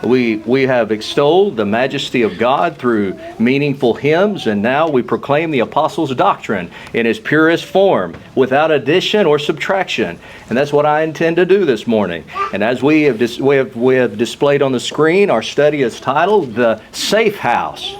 We have extolled the majesty of God through meaningful hymns, and now we proclaim the apostles' doctrine in its purest form, without addition or subtraction. And that's what I intend to do this morning. And as we have displayed on the screen, our study is titled The Safe House.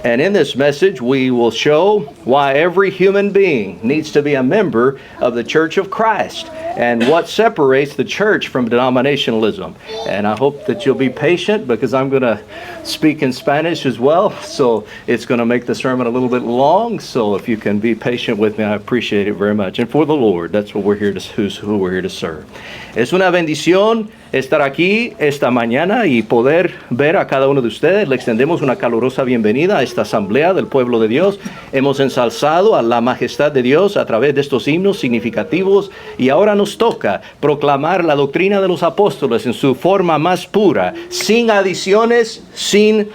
And in this message, we will show why every human being needs to be a member of the Church of Christ and what separates the church from denominationalism. And I hope that you'll be patient because I'm going to speak in Spanish as well. So it's going to make the sermon a little bit long. So if you can be patient with me, I appreciate it very much. And for the Lord, that's what we're here to, who we're here to serve. Es una bendición estar aquí esta mañana y poder ver a cada uno de ustedes. Le extendemos una calurosa bienvenida a esta asamblea del pueblo de Dios. Hemos ensalzado a la majestad de Dios a través de estos himnos significativos y ahora nos toca proclamar la doctrina de los apóstoles en su forma más pura, sin adiciones, sin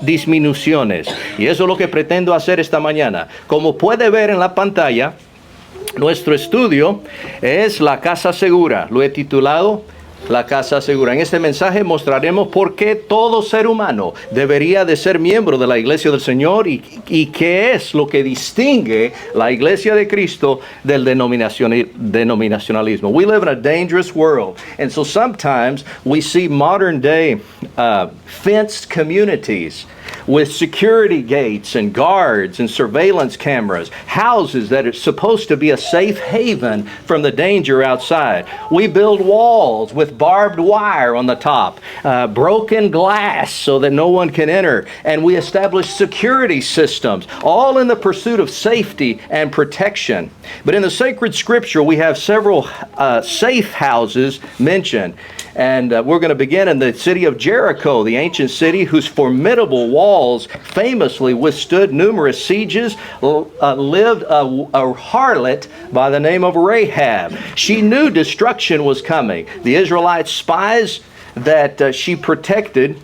disminuciones. Y eso es lo que pretendo hacer esta mañana. Como puede ver en la pantalla, nuestro estudio es La Casa Segura. Lo he titulado La Casa Segura. En este mensaje mostraremos por qué todo ser humano debería de ser miembro de la Iglesia del Señor y qué es lo que distingue la Iglesia de Cristo del denominacionalismo. We live in a dangerous world, and so sometimes we see modern day fenced communities with security gates and guards and surveillance cameras, houses that are supposed to be a safe haven from the danger outside. We build walls with barbed wire on the top, broken glass so that no one can enter, and we establish security systems, all in the pursuit of safety and protection. But in the sacred scripture, we have several safe houses mentioned. And we're going to begin in the city of Jericho, the ancient city whose formidable walls famously withstood numerous sieges. Lived a harlot by the name of Rahab. She knew destruction was coming. The Israelite spies that she protected,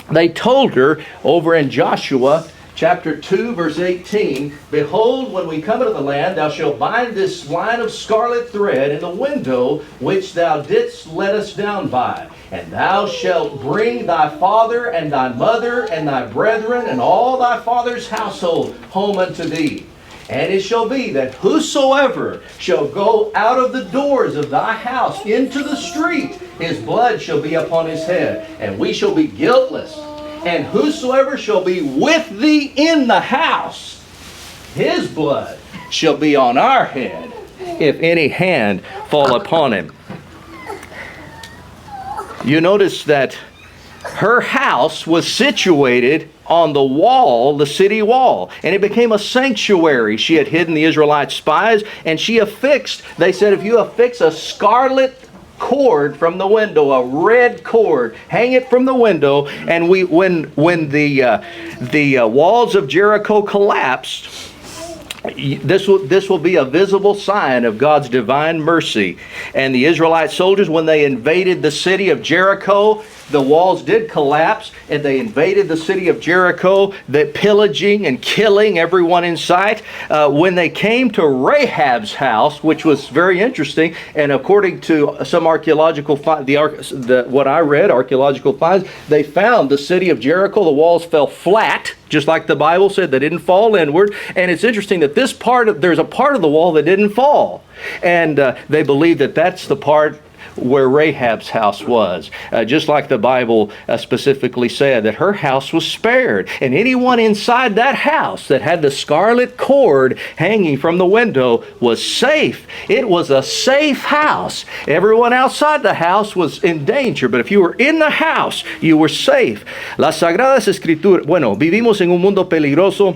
they told her over in Joshua Chapter 2, verse 18, Behold, when we come into the land, thou shalt bind this line of scarlet thread in the window which thou didst let us down by. And thou shalt bring thy father and thy mother and thy brethren and all thy father's household home unto thee. And it shall be that whosoever shall go out of the doors of thy house into the street, his blood shall be upon his head, and we shall be guiltless. And whosoever shall be with thee in the house, his blood shall be on our head, if any hand fall upon him. You notice that her house was situated on the wall, the city wall, and it became a sanctuary. She had hidden the Israelite spies, and she affixed, they said, if you affix a scarlet cord from the window, a red cord, hang it from the window, and when the walls of Jericho collapsed, this will be a visible sign of God's divine mercy. And the Israelite soldiers, when they invaded the city of Jericho, the walls did collapse, and they invaded the city of Jericho, pillaging and killing everyone in sight. When they came to Rahab's house, which was very interesting, and according to some archaeological what I read, archaeological finds, they found the city of Jericho, the walls fell flat, just like the Bible said, they didn't fall inward. And it's interesting that there's a part of the wall that didn't fall, and they believe that that's the part where Rahab's house was. Just like the Bible specifically said that her house was spared. And anyone inside that house that had the scarlet cord hanging from the window was safe. It was a safe house. Everyone outside the house was in danger, but if you were in the house, you were safe. Las Sagradas Escrituras, vivimos en un mundo peligroso.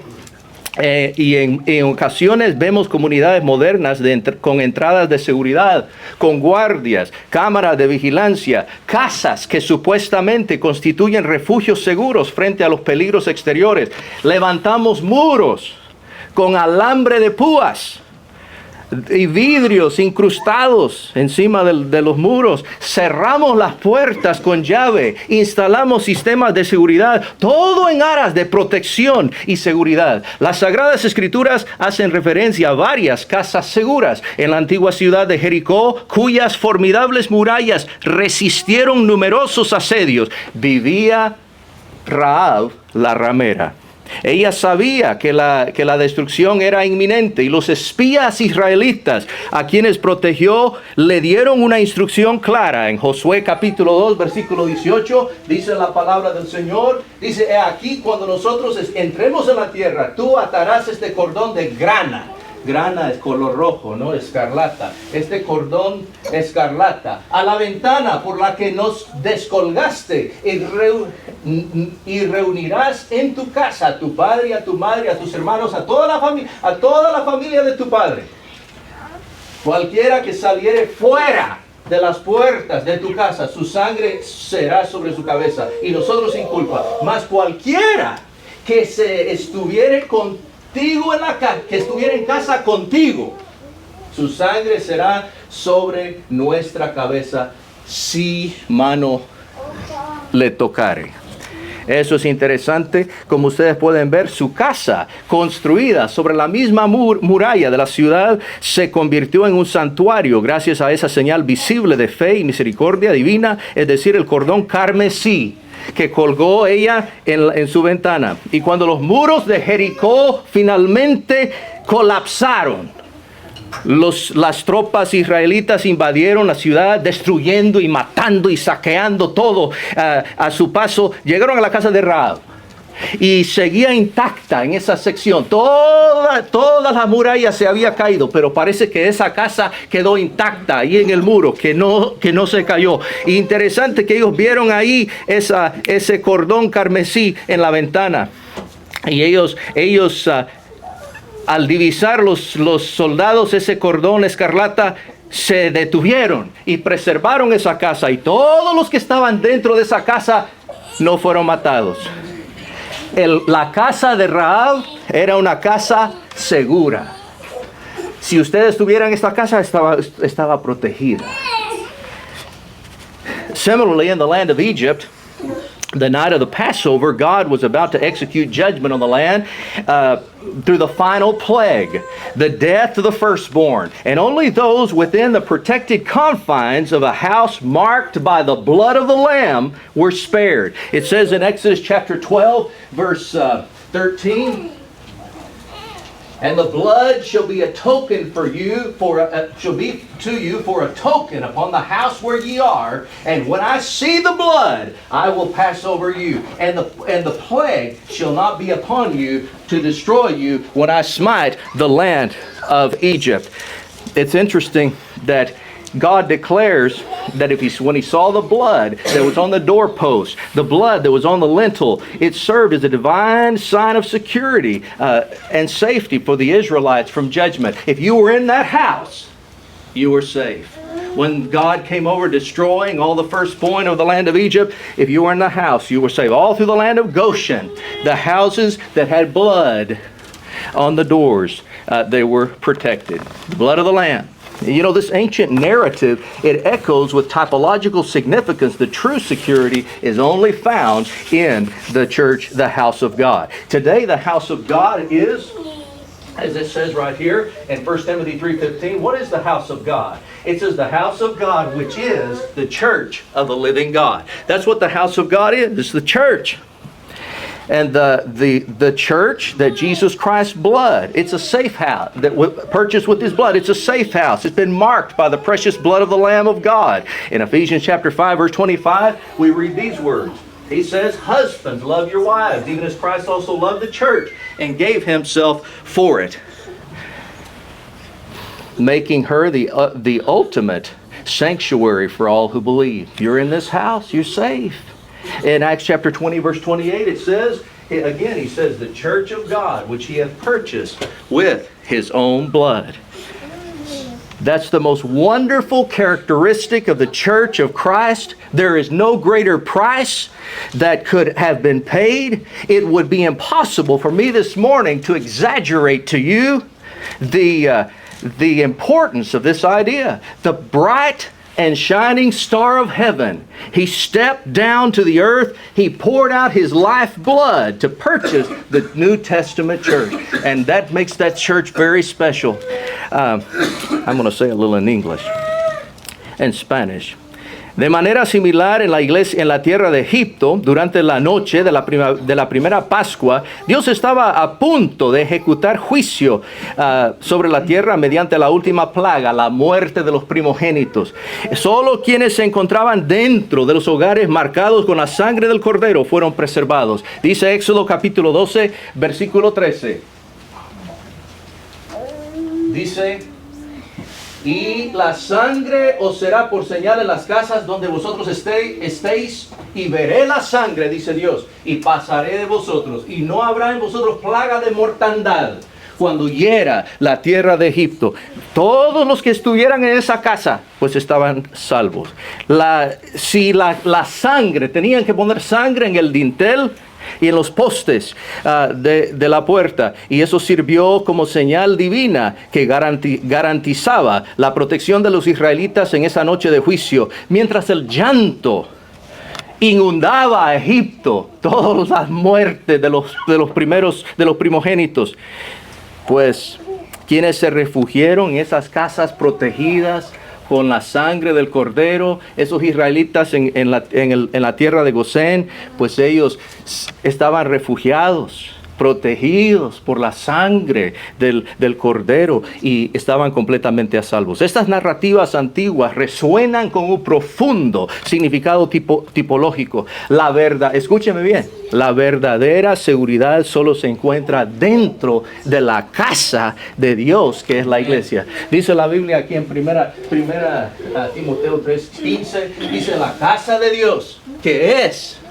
Y en ocasiones vemos comunidades modernas con entradas de seguridad, con guardias, cámaras de vigilancia, casas que supuestamente constituyen refugios seguros frente a los peligros exteriores. Levantamos muros con alambre de púas y vidrios incrustados encima de los muros. Cerramos las puertas con llave, instalamos sistemas de seguridad, todo en aras de protección y seguridad. Las Sagradas Escrituras hacen referencia a varias casas seguras en la antigua ciudad de Jericó, cuyas formidables murallas resistieron numerosos asedios. Vivía Rahab la ramera. Ella sabía que la destrucción era inminente, y los espías israelitas a quienes protegió le dieron una instrucción clara. En Josué capítulo 2 versículo 18 dice la palabra del Señor, dice: he aquí, cuando nosotros entremos en la tierra, tú atarás este cordón de grana. Grana es color rojo, ¿no? Escarlata. Este cordón escarlata a la ventana por la que nos descolgaste, y reunirás en tu casa a tu padre y a tu madre, a tus hermanos, a toda la familia de tu padre. Cualquiera que saliere fuera de las puertas de tu casa, su sangre será sobre su cabeza, y nosotros sin culpa. Mas cualquiera que se estuviere contigo que estuviera en casa contigo, su sangre será sobre nuestra cabeza si mano le tocare. Eso es interesante. Como ustedes pueden ver, su casa, construida sobre la misma muralla de la ciudad, se convirtió en un santuario gracias a esa señal visible de fe y misericordia divina, es decir, el cordón carmesí que colgó ella en su ventana. Y cuando los muros de Jericó finalmente colapsaron, las tropas israelitas invadieron la ciudad, destruyendo y matando y saqueando todo a su paso. Llegaron a la casa de Rahab y seguía intacta en esa sección. Toda la muralla se había caído, pero parece que esa casa quedó intacta ahí en el muro, que no se cayó. Interesante que ellos vieron ahí ese cordón carmesí en la ventana, y ellos al divisar los soldados ese cordón escarlata, se detuvieron y preservaron esa casa, y todos los que estaban dentro de esa casa no fueron matados. La casa de Rahab era una casa segura. Si ustedes estuvieran en esta casa, estaba protegida. Similarly, in the land of Egypt, the night of the Passover, God was about to execute judgment on the land through the final plague, the death of the firstborn. And only those within the protected confines of a house marked by the blood of the Lamb were spared. It says in Exodus chapter 12, verse 13, and the blood shall be a token for you, shall be to you for a token upon the house where ye are. And when I see the blood, I will pass over you, and the plague shall not be upon you to destroy you when I smite the land of Egypt. It's interesting that God declares that when he saw the blood that was on the doorpost, the blood that was on the lintel, it served as a divine sign of security and safety for the Israelites from judgment. If you were in that house, you were safe. When God came over destroying all the firstborn of the land of Egypt, if you were in the house, you were safe. All through the land of Goshen, the houses that had blood on the doors, they were protected. The blood of the Lamb. You know, this ancient narrative, it echoes with typological significance. The true security is only found in the church, the house of God. Today, the house of God is, as it says right here in 1 Timothy 3:15, what is the house of God? It says the house of God, which is the church of the living God. That's what the house of God is. It's the church. And the church that Jesus Christ's blood, it's a safe house that was purchased with his blood. It's a safe house. It's been marked by the precious blood of the Lamb of God. In Ephesians chapter 5, verse 25, we read these words. He says, husbands, love your wives, even as Christ also loved the church and gave himself for it, making her the ultimate sanctuary for all who believe. You're in this house, you're safe. In Acts chapter 20, verse 28, it says, again, he says, the church of God, which he hath purchased with his own blood. That's the most wonderful characteristic of the church of Christ. There is no greater price that could have been paid. It would be impossible for me this morning to exaggerate to you the the importance of this idea. The bright and shining star of heaven. He stepped down to the earth. He poured out his lifeblood to purchase the New Testament church. And that makes that church very special. I'm going to say a little in English and Spanish. De manera similar en la iglesia, en la tierra de Egipto, durante la noche de la primera Pascua, Dios estaba a punto de ejecutar juicio sobre la tierra mediante la última plaga, la muerte de los primogénitos. Solo quienes se encontraban dentro de los hogares marcados con la sangre del Cordero fueron preservados. Dice Éxodo capítulo 12, versículo 13. Dice: y la sangre os será por señal en las casas donde vosotros estéis, y veré la sangre, dice Dios, y pasaré de vosotros, y no habrá en vosotros plaga de mortandad cuando hiera la tierra de Egipto. Todos los que estuvieran en esa casa, pues estaban salvos. Si la sangre, tenían que poner sangre en el dintel y en los postes de la puerta, y eso sirvió como señal divina que garantizaba la protección de los israelitas en esa noche de juicio, mientras el llanto inundaba a Egipto, todas las muertes de los primogénitos. Pues quienes se refugiaron en esas casas protegidas con la sangre del Cordero, esos israelitas en la tierra de Gosén, pues ellos estaban refugiados, protegidos por la sangre del Cordero, y estaban completamente a salvos. Estas narrativas antiguas resuenan con un profundo significado tipológico. Escúcheme bien, la verdadera seguridad solo se encuentra dentro de la casa de Dios, que es la iglesia. Dice la Biblia aquí en primera Timoteo 3:15, dice la casa de Dios, que es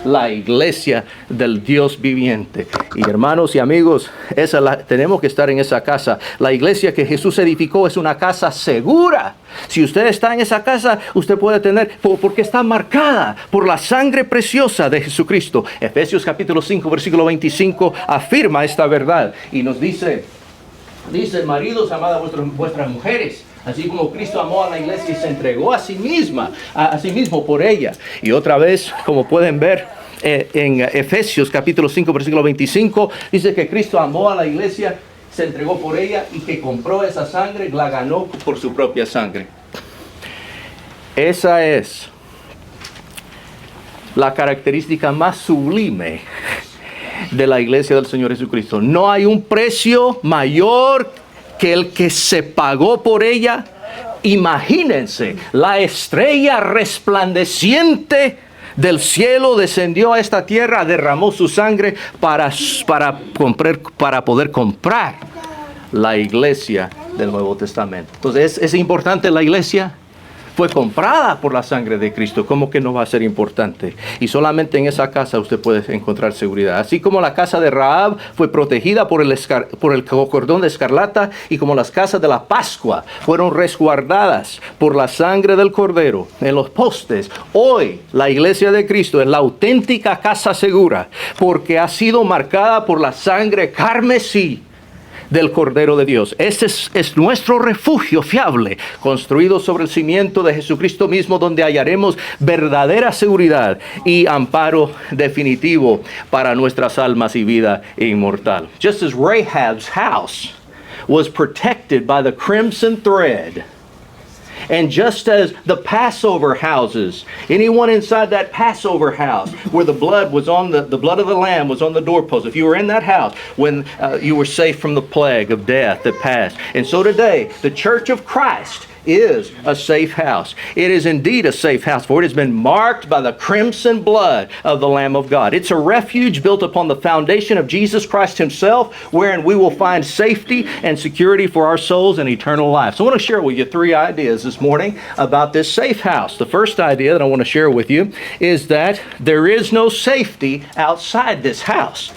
la iglesia del Dios viviente. Y hermanos y amigos, tenemos que estar en esa casa. La iglesia que Jesús edificó es una casa segura. Si usted está en esa casa, usted puede tener, porque está marcada por la sangre preciosa de Jesucristo. Efesios capítulo 5, versículo 25 afirma esta verdad y nos dice, maridos, amad a vuestras mujeres, así como Cristo amó a la iglesia y se entregó a sí mismo por ella. Y otra vez, como pueden ver en Efesios capítulo 5, versículo 25, dice que Cristo amó a la iglesia, se entregó por ella, y que compró esa sangre, la ganó por su propia sangre. Esa es la característica más sublime de la iglesia del Señor Jesucristo. No hay un precio mayor que el que se pagó por ella. Imagínense, la estrella resplandeciente del cielo descendió a esta tierra, derramó su sangre para poder comprar la iglesia del Nuevo Testamento. Entonces, ¿es importante la iglesia? Fue comprada por la sangre de Cristo. ¿Cómo que no va a ser importante? Y solamente en esa casa usted puede encontrar seguridad. Así como la casa de Rahab fue protegida por el cordón de escarlata, y como las casas de la Pascua fueron resguardadas por la sangre del Cordero en los postes, hoy la iglesia de Cristo es la auténtica casa segura, porque ha sido marcada por la sangre carmesí del Cordero de Dios. Este es nuestro refugio fiable, construido sobre el cimiento de Jesucristo mismo, donde hallaremos verdadera seguridad y amparo definitivo para nuestras almas y vida inmortal. Just as Rahab's house was protected by the crimson thread, and just as the Passover houses, anyone inside that Passover house where the blood was on the blood of the lamb was on the doorpost, if you were in that house when you were safe from the plague of death that passed. And so today, the Church of Christ is a safe house. It is indeed a safe house, for it has been marked by the crimson blood of the Lamb of God. It's a refuge built upon the foundation of Jesus Christ himself, wherein we will find safety and security for our souls and eternal life. So I want to share with you 3 ideas this morning about this safe house. The first idea that I want to share with you is that there is no safety outside this house.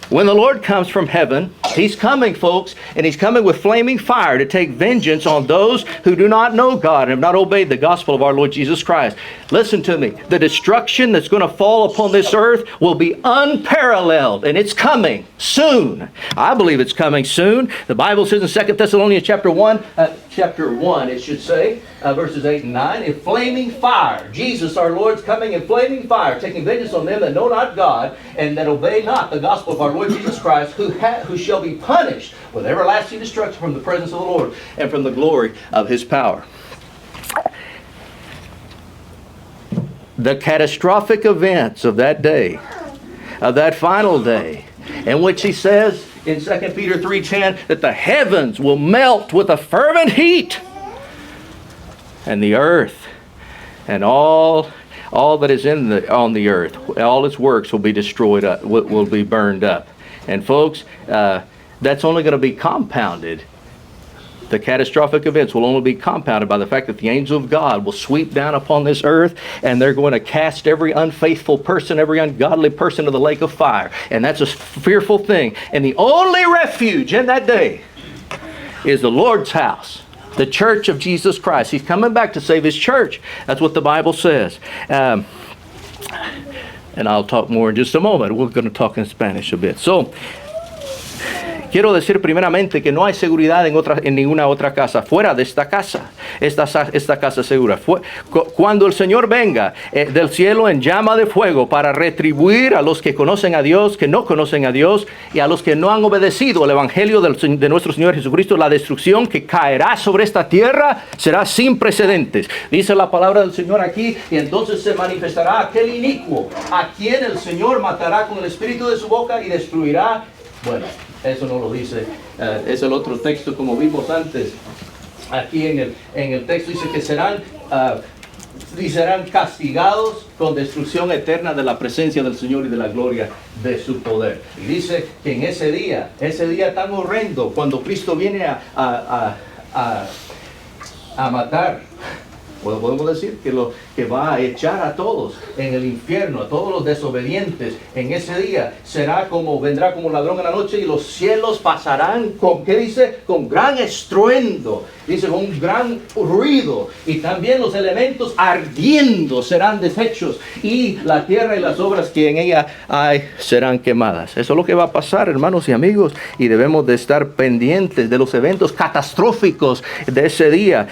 When the Lord comes from heaven, He's coming, folks, and He's coming with flaming fire to take vengeance on those who do not know God and have not obeyed the gospel of our Lord Jesus Christ. Listen to me. The destruction that's going to fall upon this earth will be unparalleled, and it's coming soon. I believe it's coming soon. The Bible says in 2 Thessalonians chapter 1, it should say, verses 8 and 9, in flaming fire. Jesus, our Lord's coming in flaming fire, taking vengeance on them that know not God and that obey not the gospel of our Lord Jesus Christ, who shall be punished with everlasting destruction from the presence of the Lord and from the glory of His power. The catastrophic events of that day, of that final day, in which he says in 2 Peter 3:10 that the heavens will melt with a fervent heat, and the earth and all that is on the earth, all its works will be destroyed, will be burned up. And folks, that's only going to be compounded. The catastrophic events will only be compounded by the fact that the angel of God will sweep down upon this earth, and they're going to cast every unfaithful person, every ungodly person to the lake of fire. And that's a fearful thing. And the only refuge in that day is the Lord's house, the church of Jesus Christ. He's coming back to save His church. That's what the Bible says. And I'll talk more in just a moment. We're going to talk in Spanish a bit. So, quiero decir primeramente que no hay seguridad en ninguna otra casa fuera de esta casa. Esta casa segura. Cuando el Señor venga del cielo en llama de fuego para retribuir a los que conocen a Dios, que no conocen a Dios, y a los que no han obedecido el evangelio de nuestro Señor Jesucristo, la destrucción que caerá sobre esta tierra será sin precedentes. Dice la palabra del Señor aquí, y entonces se manifestará aquel inicuo, a quien el Señor matará con el espíritu de su boca y destruirá. Bueno, eso no lo dice, es el otro texto como vimos antes. Aquí en el texto dice que serán castigados con destrucción eterna de la presencia del Señor y de la gloria de su poder. Y dice que en ese día tan horrendo, cuando Cristo viene a matar, podemos decir que va a echar a todos en el infierno, a todos los desobedientes. En ese día vendrá como ladrón en la noche, y los cielos pasarán con, ¿qué dice? Con gran estruendo, dice, con un gran ruido, y también los elementos ardiendo serán deshechos, y la tierra y las obras que en ella hay serán quemadas. Eso es lo que va a pasar, hermanos y amigos, y debemos de estar pendientes de los eventos catastróficos de ese día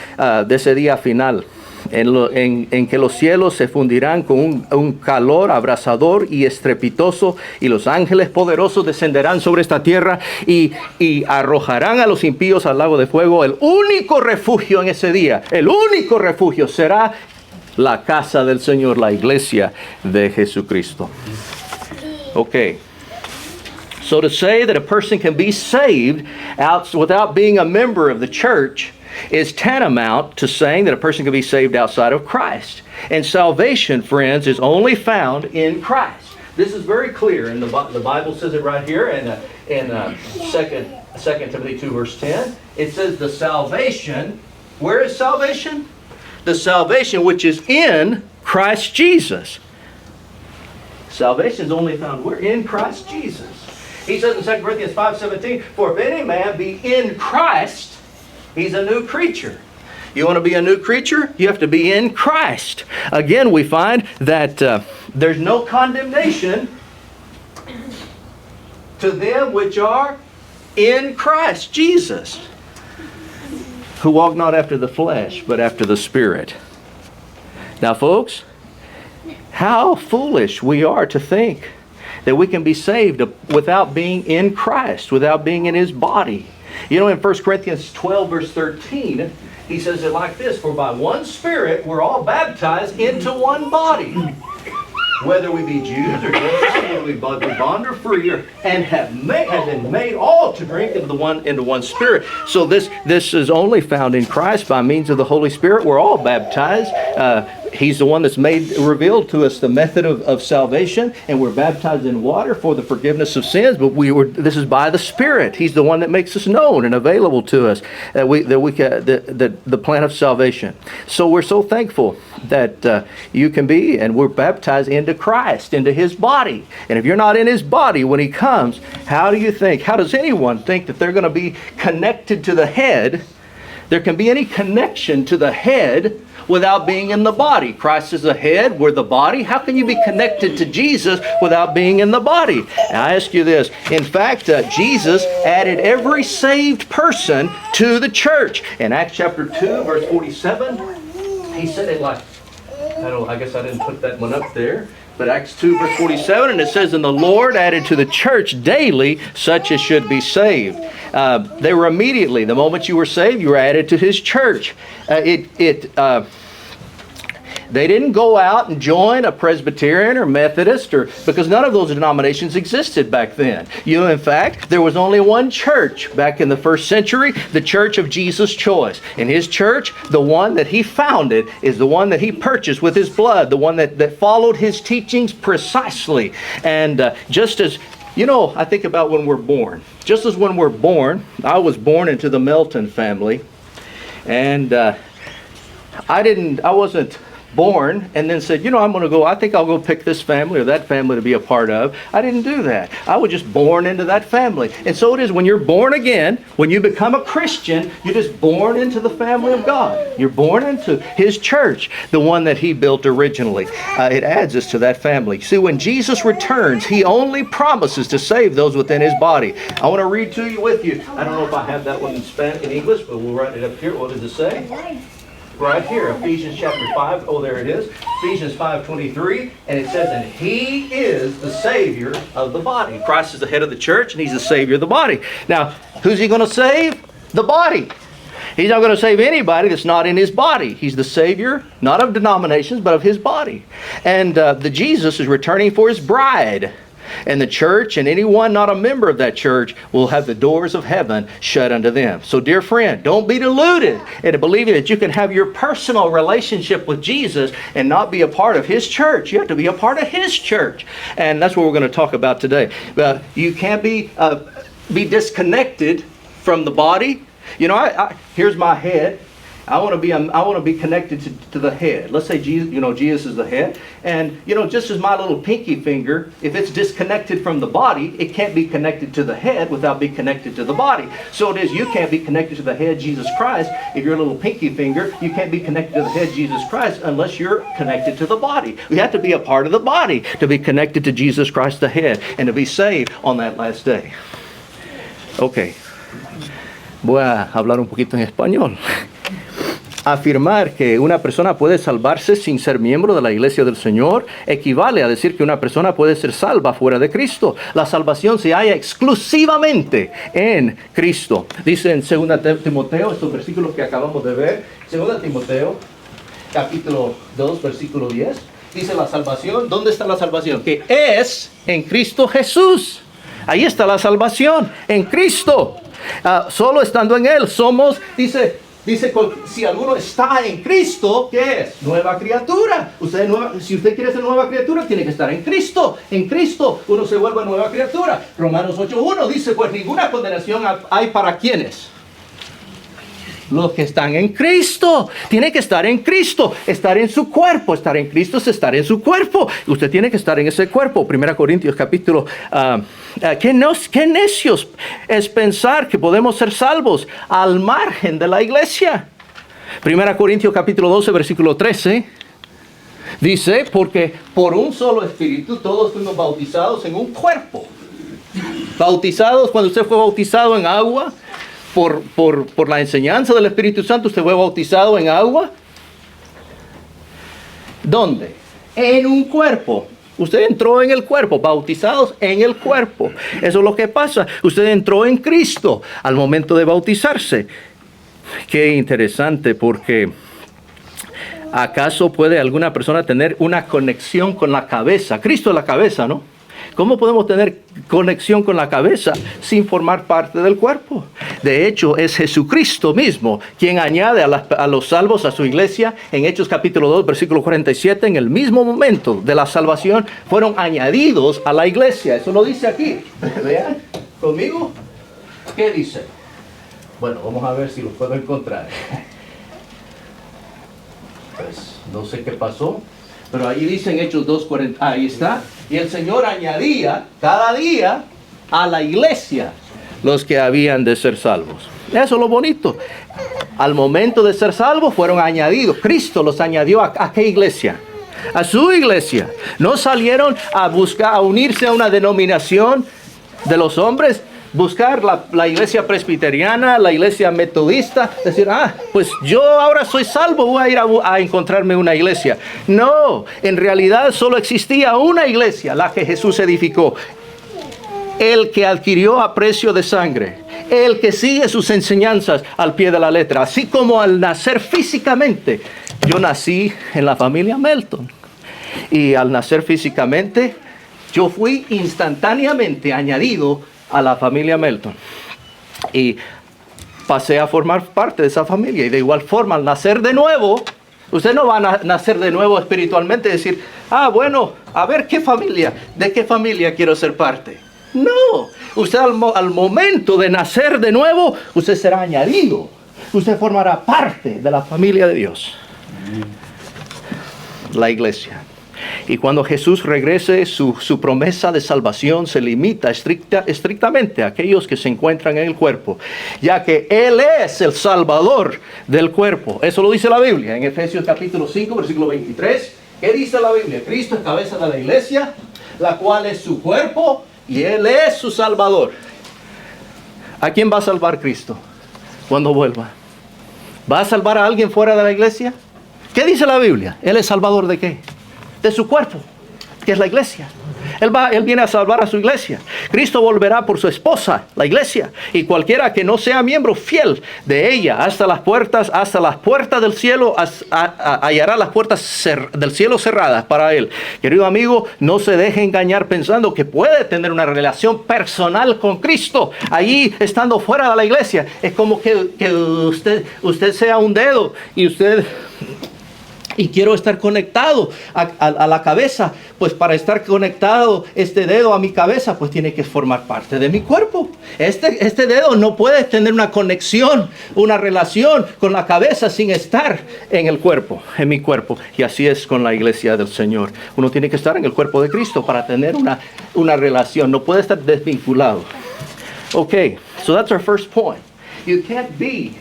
final. En que los cielos se fundirán con un calor abrasador y estrepitoso, y los ángeles poderosos descenderán sobre esta tierra y arrojarán a los impíos al lago de fuego. El único refugio en ese día, el único refugio será la casa del Señor, la iglesia de Jesucristo. Okay. So to say that a person can be saved without being a member of the church is tantamount to saying that a person can be saved outside of Christ. And salvation, friends, is only found in Christ. This is very clear, and the Bible says it right here in 2 Timothy 2 verse 10. It says the salvation, where is salvation? The salvation which is in Christ Jesus. Salvation is only found where? In Christ Jesus. He says in 2 Corinthians 5:17, for if any man be in Christ, he's a new creature. You want to be a new creature? You have to be in Christ. Again, we find that there's no condemnation to them which are in Christ Jesus, who walk not after the flesh, but after the Spirit. Now, folks, how foolish we are to think that we can be saved without being in Christ, without being in His body. You know, in 1 Corinthians 12 verse 13, he says it like this, for by one Spirit we're all baptized into one body, whether we be Jews or Gentiles, whether we be bond or free, and have been made all to drink into one Spirit. So this is only found in Christ by means of the Holy Spirit. We're all baptized He's the one that's revealed to us the method of salvation, and we're baptized in water for the forgiveness of sins. But this is by the Spirit. He's the one that makes us known and available to us the plan of salvation. So we're so thankful that you can be, and we're baptized into Christ, into His body. And if you're not in His body when He comes, how does anyone think that they're going to be connected to the head? There can be any connection to the head without being in the body. Christ is the head, we're the body. How can you be connected to Jesus without being in the body? Now I ask you this. In fact, Jesus added every saved person to the church. In Acts chapter 2, verse 47, He said it like, I guess I didn't put that one up there. But Acts 2 verse 47, and it says, "And the Lord added to the church daily such as should be saved." They were immediately, the moment you were saved, you were added to His church. They didn't go out and join a Presbyterian or Methodist, because none of those denominations existed back then. In fact, there was only one church back in the first century, the Church of Jesus' Choice. In His church, the one that He founded is the one that He purchased with His blood, the one that followed His teachings precisely. And just as, I think about when we're born. Just as when we're born, I was born into the Melton family, and I wasn't born and then said, I think I'll go pick this family or that family to be a part of. I didn't do that. I was just born into that family. And so it is when you're born again, when you become a Christian, you're just born into the family of God. You're born into His church, the one that He built originally. It adds us to that family. See, when Jesus returns, He only promises to save those within His body. I want to read to you with you. I don't know if I have that one in English, but we'll write it up here. What does it say? Right here, Ephesians chapter 5. Oh, there it is. Ephesians 5:23. And it says, "And He is the Savior of the body." Christ is the head of the church, and He's the Savior of the body. Now, who's He going to save? The body. He's not going to save anybody that's not in His body. He's the Savior, not of denominations, but of His body. And the Jesus is returning for His bride. And the church and anyone not a member of that church will have the doors of heaven shut unto them. So dear friend, don't be deluded into believing that you can have your personal relationship with Jesus and not be a part of His church. You have to be a part of His church. And that's what we're going to talk about today. You can't be disconnected from the body. Here's my head. I want to be connected to the head. Let's say Jesus is the head, and just as my little pinky finger, if it's disconnected from the body, it can't be connected to the head without being connected to the body. So it is, you can't be connected to the head, Jesus Christ. If you're a little pinky finger, you can't be connected to the head, Jesus Christ, unless you're connected to the body. You have to be a part of the body to be connected to Jesus Christ, the head, and to be saved on that last day. Okay. Voy a hablar un poquito en español. Afirmar que una persona puede salvarse sin ser miembro de la iglesia del Señor equivale a decir que una persona puede ser salva fuera de Cristo. La salvación se halla exclusivamente en Cristo. Dice en 2 Timoteo, estos versículos que acabamos de ver, 2 Timoteo, capítulo 2, versículo 10, dice la salvación. ¿Dónde está la salvación? Que es en Cristo Jesús. Ahí está la salvación, en Cristo. Solo estando en Él somos, dice, si alguno está en Cristo, ¿qué es? Nueva criatura. Si usted quiere ser nueva criatura, tiene que estar en Cristo. En Cristo uno se vuelve nueva criatura. Romanos 8:1 dice, pues ninguna condenación hay para quienes. Los que están en Cristo. Tiene que estar en Cristo. Estar en su cuerpo. Estar en Cristo es estar en su cuerpo. Usted tiene que estar en ese cuerpo. 1 Corintios capítulo... ¿Qué necios es pensar que podemos ser salvos al margen de la iglesia? 1 Corintios capítulo 12, versículo 13. Dice, porque por un solo espíritu todos fuimos bautizados en un cuerpo. Bautizados, cuando usted fue bautizado en agua, por la enseñanza del Espíritu Santo, usted fue bautizado en agua. ¿Dónde? En un cuerpo. Usted entró en el cuerpo, bautizados en el cuerpo. Eso es lo que pasa. Usted entró en Cristo al momento de bautizarse. Qué interesante, porque ¿acaso puede alguna persona tener una conexión con la cabeza? Cristo es la cabeza, ¿no? ¿Cómo podemos tener conexión con la cabeza sin formar parte del cuerpo? De hecho, es Jesucristo mismo quien añade a los salvos a su iglesia. En Hechos capítulo 2, versículo 47, en el mismo momento de la salvación, fueron añadidos a la iglesia. Eso lo dice aquí. Vean conmigo. ¿Qué dice? Bueno, vamos a ver si lo puedo encontrar. Pues no sé qué pasó, pero ahí dice en Hechos 2:40, ahí está. Y el Señor añadía cada día a la iglesia los que habían de ser salvos. Eso es lo bonito. Al momento de ser salvos fueron añadidos. Cristo los añadió ¿a qué iglesia? A su iglesia. No salieron a buscar, a unirse a una denominación de los hombres, buscar la iglesia presbiteriana, la iglesia metodista, decir, pues yo ahora soy salvo, voy a ir a encontrarme una iglesia. No, en realidad solo existía una iglesia, la que Jesús edificó. El que adquirió a precio de sangre, el que sigue sus enseñanzas al pie de la letra. Así como al nacer físicamente, yo nací en la familia Melton. Y al nacer físicamente, yo fui instantáneamente añadido a la familia Melton. Y pasé a formar parte de esa familia. Y de igual forma, al nacer de nuevo, usted no va a nacer de nuevo espiritualmente y decir, bueno, a ver qué familia, de qué familia quiero ser parte. No, usted al momento de nacer de nuevo, usted será añadido. Usted formará parte de la familia de Dios. La iglesia. Y cuando Jesús regrese, su promesa de salvación se limita estrictamente a aquellos que se encuentran en el cuerpo, ya que Él es el Salvador del cuerpo. Eso lo dice la Biblia en Efesios capítulo 5, versículo 23. ¿Qué dice la Biblia? Cristo es cabeza de la iglesia, la cual es su cuerpo, y Él es su Salvador. ¿A quién va a salvar Cristo cuando vuelva? ¿Va a salvar a alguien fuera de la iglesia? ¿Qué dice la Biblia? ¿Él es salvador de qué? De su cuerpo, que es la iglesia. Él viene a salvar a su iglesia. Cristo volverá por su esposa, la iglesia, y cualquiera que no sea miembro fiel de ella hasta las puertas del cielo, hallará las puertas del cielo cerradas para él. Querido amigo, no se deje engañar pensando que puede tener una relación personal con Cristo allí estando fuera de la iglesia. Es como que usted sea un dedo y quiero estar conectado a la cabeza. Pues para estar conectado este dedo a mi cabeza, pues tiene que formar parte de mi cuerpo. Este dedo no puede tener una conexión, una relación con la cabeza sin estar en el cuerpo, en mi cuerpo. Y así es con la iglesia del Señor. Uno tiene que estar en el cuerpo de Cristo para tener una relación. No puede estar desvinculado. Okay, so that's our first point. You can't be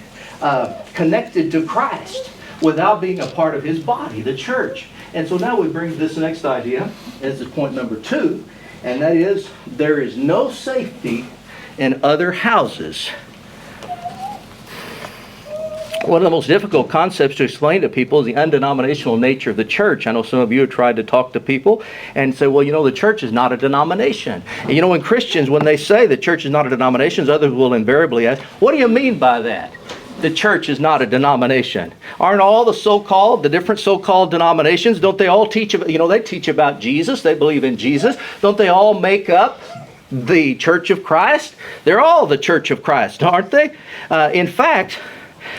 connected to Christ without being a part of His body, the church. And so now we bring this next idea, as is point number 2, and that is, there is no safety in other houses. One of the most difficult concepts to explain to people is the undenominational nature of the church. I know some of you have tried to talk to people and say, well, the church is not a denomination. And when Christians, when they say the church is not a denomination, others will invariably ask, what do you mean by that? The church is not a denomination. Aren't all the different so-called denominations, don't they all teach, they teach about Jesus, they believe in Jesus. Don't they all make up the Church of Christ? They're all the Church of Christ, aren't they? In fact,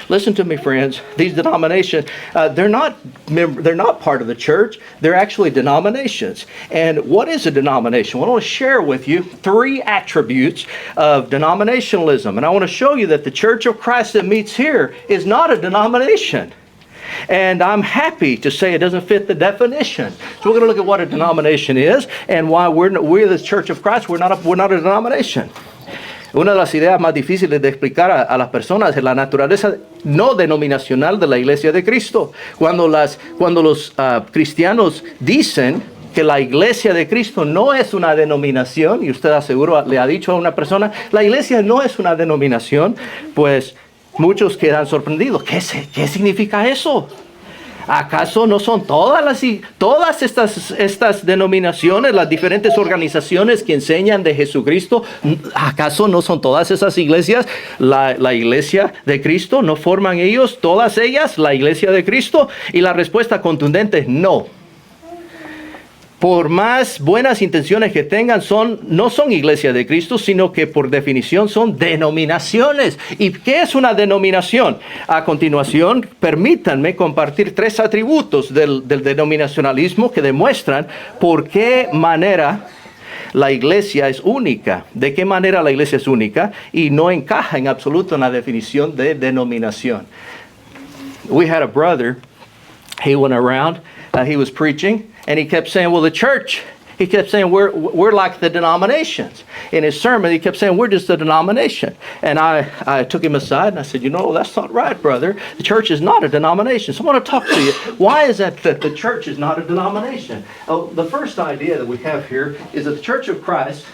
listen to me, friends, these denominations, they're not part of the church. They're actually denominations. And what is a denomination? Well, I want to share with you 3 attributes of denominationalism. And I want to show you that the Church of Christ that meets here is not a denomination. And I'm happy to say it doesn't fit the definition. So we're going to look at what a denomination is and why we're the Church of Christ. We're not a denomination. Una de las ideas más difíciles de explicar a las personas es la naturaleza no denominacional de la Iglesia de Cristo. Cuando los cristianos dicen que la Iglesia de Cristo no es una denominación, y usted seguro le ha dicho a una persona, la Iglesia no es una denominación, pues muchos quedan sorprendidos. ¿Qué significa eso? ¿Acaso no son todas estas denominaciones, las diferentes organizaciones que enseñan de Jesucristo? ¿Acaso no son todas esas iglesias la iglesia de Cristo? ¿No forman ellos, todas ellas, la iglesia de Cristo? Y la respuesta contundente es no. por más buenas intenciones que tengan, no son iglesias de Cristo, sino que por definición son denominaciones. ¿Y qué es una denominación? A continuación, permítanme compartir 3 atributos del denominacionalismo que demuestran por qué manera la iglesia es única. ¿De qué manera la iglesia es única? Y no encaja en absoluto en la definición de denominación. We had a brother, he went around, he was preaching, and he kept saying, well, the church, he kept saying, we're like the denominations. In his sermon, he kept saying, we're just a denomination. And I took him aside and I said, that's not right, brother. The church is not a denomination. So I want to talk to you. Why is that the church is not a denomination? The first idea that we have here is that the Church of Christ,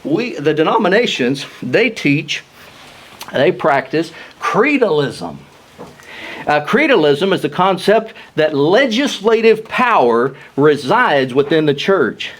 the denominations, they practice creedalism. Creedalism is the concept that legislative power resides within the church.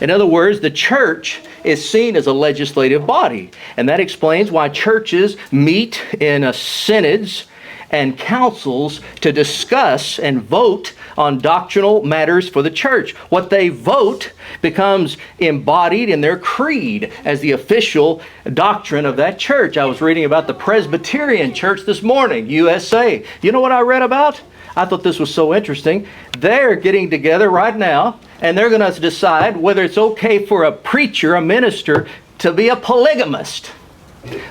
In other words, the church is seen as a legislative body. And that explains why churches meet in synods and councils to discuss and vote on doctrinal matters for the church. What they vote becomes embodied in their creed as the official doctrine of that church. I was reading about the Presbyterian Church this morning, USA. You know what I read about? I thought this was so interesting. They're getting together right now, and they're going to decide whether it's okay for a preacher, a minister, to be a polygamist,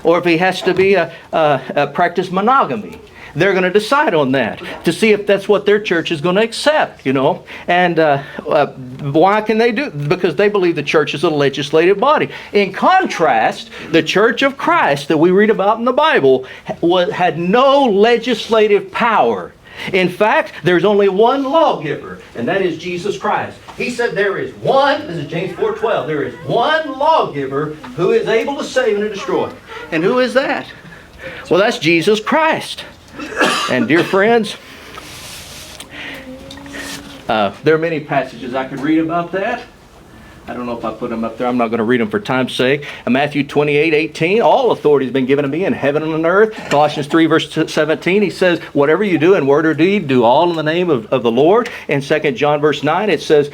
or if he has to be practice monogamy. They're going to decide on that to see if that's what their church is going to accept, And why can they do it? Because they believe the church is a legislative body. In contrast, the Church of Christ that we read about in the Bible had no legislative power. In fact, there's only one lawgiver, and that is Jesus Christ. He said there is one, this is James 4:12, there is one lawgiver who is able to save and to destroy. And who is that? Well, that's Jesus Christ. And dear friends, there are many passages I could read about that. I don't know if I put them up there. I'm not going to read them for time's sake. Matthew 28:18, all authority has been given to me in heaven and on earth. Colossians 3 verse 17, he says, whatever you do in word or deed, do all in the name of the Lord. In 2 John verse 9, it says